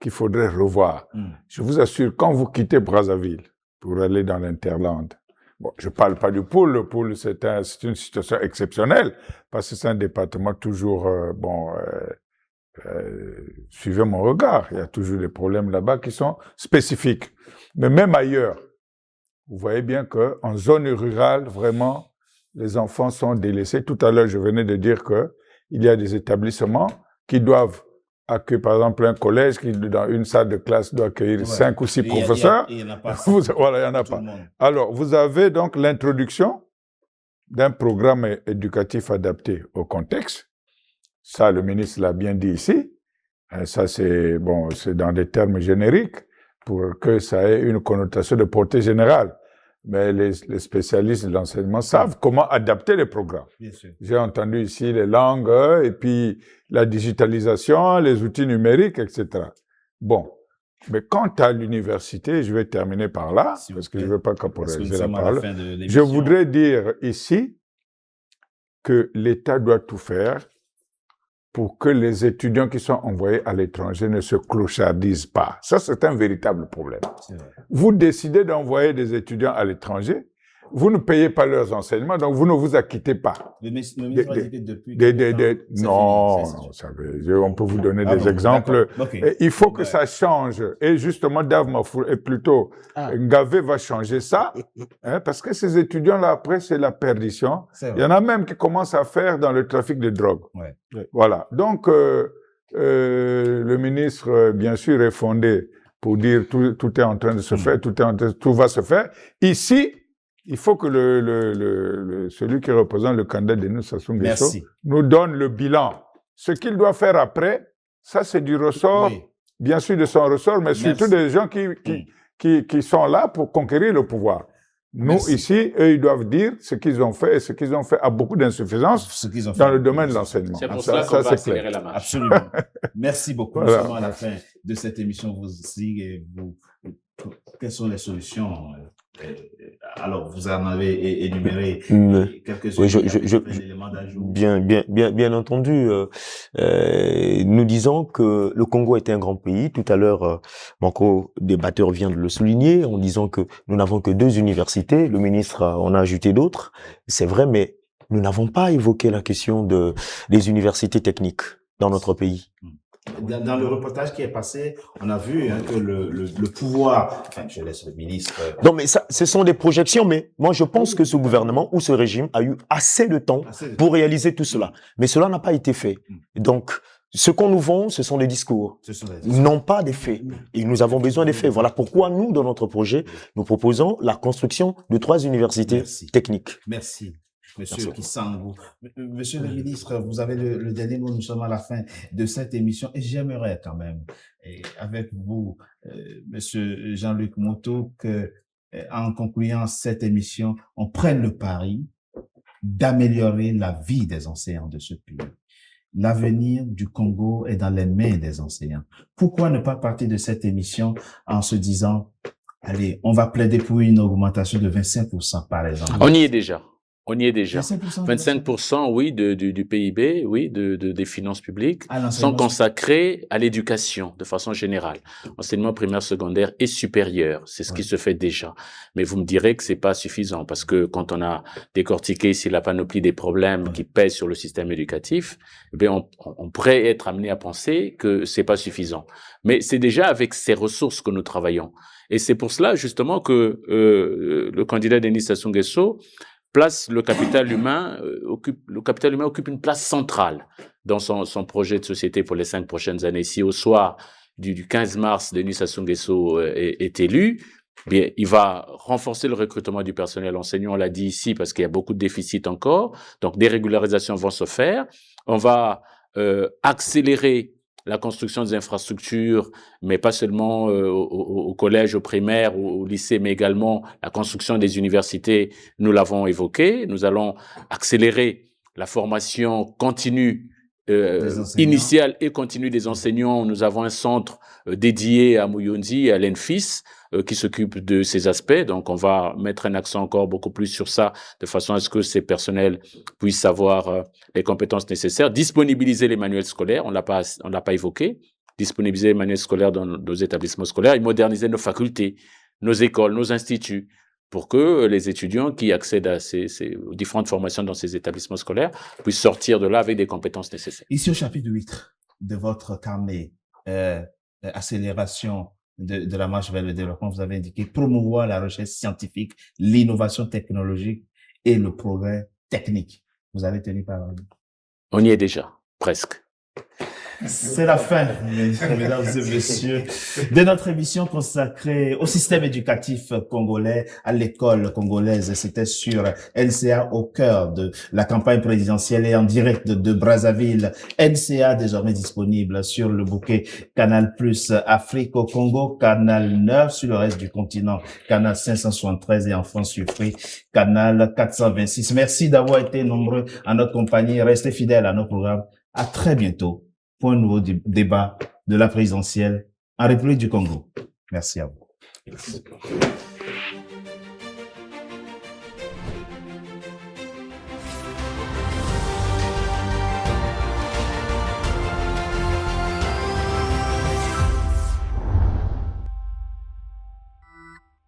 qu'il faudrait revoir. Je vous assure, quand vous quittez Brazzaville pour aller dans l'Interland, bon, je parle pas du pôle. Le pôle, c'est une situation exceptionnelle parce que c'est un département toujours, suivez mon regard, il y a toujours des problèmes là-bas qui sont spécifiques. Mais même ailleurs, vous voyez bien qu'en zone rurale, vraiment, les enfants sont délaissés. Tout à l'heure, je venais de dire qu'il y a des établissements qui doivent accueillir, par exemple, un collège qui, dans une salle de classe, doit accueillir 5 ou 6 professeurs. Il n'y en a pas. Voilà, il n'y en a pas. Alors, vous avez donc l'introduction d'un programme éducatif adapté au contexte. Ça, le ministre l'a bien dit ici. Ça, c'est dans des termes génériques, pour que ça ait une connotation de portée générale. Mais les spécialistes de l'enseignement savent comment adapter les programmes. J'ai entendu ici les langues, et puis la digitalisation, les outils numériques, etc. Bon, Mais quant à l'université, je vais terminer par là, parce que je ne veux pas capitaliser la parole. Je voudrais dire ici que l'État doit tout faire pour que les étudiants qui sont envoyés à l'étranger ne se clochardisent pas. Ça, c'est un véritable problème. Vous décidez d'envoyer des étudiants à l'étranger, vous ne payez pas leurs enseignements, donc vous ne vous acquittez pas. Le ministre a dit que depuis... Non, vous savez, on peut vous donner des exemples. Okay. Il faut que ça change. Et justement, Dave Mafour, et plutôt, Ngavé va changer ça, hein, parce que ces étudiants-là, après, c'est la perdition. Il y en a même qui commencent à faire dans le trafic de drogue. Ouais. Voilà. Donc, le ministre, bien sûr, est fondé pour dire tout est en train de se faire, tout va se faire. Ici, il faut que celui qui représente le candidat Denis Sassou Nguesso nous donne le bilan. Ce qu'il doit faire après, ça c'est du ressort, bien sûr de son ressort, mais surtout des gens qui sont là pour conquérir le pouvoir. Nous, ici, eux, ils doivent dire ce qu'ils ont fait, et ce qu'ils ont fait a beaucoup d'insuffisance dans le domaine de l'enseignement. C'est pour ça qu'on va accélérer la marche. Absolument. Merci beaucoup. Nous sommes à la fin de cette émission. Quelles sont les solutions? Alors, vous en avez énuméré quelques éléments d'ajout. Bien entendu, nous disons que le Congo est un grand pays. Tout à l'heure, mon co-débatteur vient de le souligner en disant que nous n'avons que 2 universités. Le ministre en a ajouté d'autres. C'est vrai, mais nous n'avons pas évoqué la question des universités techniques dans notre pays. Dans le reportage qui est passé, on a vu que le pouvoir, enfin, je laisse le ministre... Non, mais ça, ce sont des projections, mais moi je pense que ce gouvernement ou ce régime a eu assez de temps pour réaliser tout cela. Mais cela n'a pas été fait. Donc, ce qu'on nous vend, ce sont des discours, non pas des faits. Et nous avons besoin des faits. Voilà pourquoi nous, dans notre projet, nous proposons la construction de 3 universités techniques. Merci. Monsieur Kisangou. Monsieur le ministre, vous avez le dernier mot, nous sommes à la fin de cette émission et j'aimerais quand même, avec vous, monsieur Jean-Luc Moto, que, en concluant cette émission, on prenne le pari d'améliorer la vie des enseignants de ce pays. L'avenir du Congo est dans les mains des enseignants. Pourquoi ne pas partir de cette émission en se disant, allez, on va plaider pour une augmentation de 25% par exemple? On y est déjà. On y est déjà. 25%, oui, du PIB, oui, des finances publiques, sont consacrés à l'éducation de façon générale. Enseignement primaire, secondaire et supérieur. C'est ce qui se fait déjà. Mais vous me direz que c'est pas suffisant parce que quand on a décortiqué ici la panoplie des problèmes qui pèsent sur le système éducatif, eh bien, on pourrait être amené à penser que c'est pas suffisant. Mais c'est déjà avec ces ressources que nous travaillons. Et c'est pour cela, justement, que, le candidat Denis Sassou Nguesso place le capital humain occupe une place centrale dans son projet de société pour les 5 prochaines années. Si au soir du 15 mars, Denis Sassou Nguesso est élu, bien, il va renforcer le recrutement du personnel enseignant, on l'a dit ici, parce qu'il y a beaucoup de déficits encore. Donc, des régularisations vont se faire. On va accélérer la construction des infrastructures, mais pas seulement au collège, au primaire, au lycée, mais également la construction des universités, nous l'avons évoqué. Nous allons accélérer la formation continue, initiale et continue des enseignants. Nous avons un centre dédié à Muyonzi, à l'ENFIS, qui s'occupe de ces aspects. Donc, on va mettre un accent encore beaucoup plus sur ça, de façon à ce que ces personnels puissent avoir les compétences nécessaires. Disponibiliser les manuels scolaires, on l'a pas évoqué. Disponibiliser les manuels scolaires dans nos établissements scolaires et moderniser nos facultés, nos écoles, nos instituts, pour que les étudiants qui accèdent à ces différentes formations dans ces établissements scolaires puissent sortir de là avec des compétences nécessaires. Ici, au chapitre 8 de votre carnet, accélération de la marche vers le développement, vous avez indiqué promouvoir la recherche scientifique, l'innovation technologique et le progrès technique. Vous avez tenu parole. On y est déjà, presque. C'est la fin, mesdames et messieurs, de notre émission consacrée au système éducatif congolais, à l'école congolaise. C'était sur NCA au cœur de la campagne présidentielle et en direct de Brazzaville. NCA désormais disponible sur le bouquet Canal Plus Afrique au Congo, Canal 9 sur le reste du continent, Canal 573 et en France sur Free, Canal 426. Merci d'avoir été nombreux à notre compagnie. Restez fidèles à nos programmes. À très bientôt pour un nouveau débat de la présidentielle en République du Congo. Merci à vous. Merci.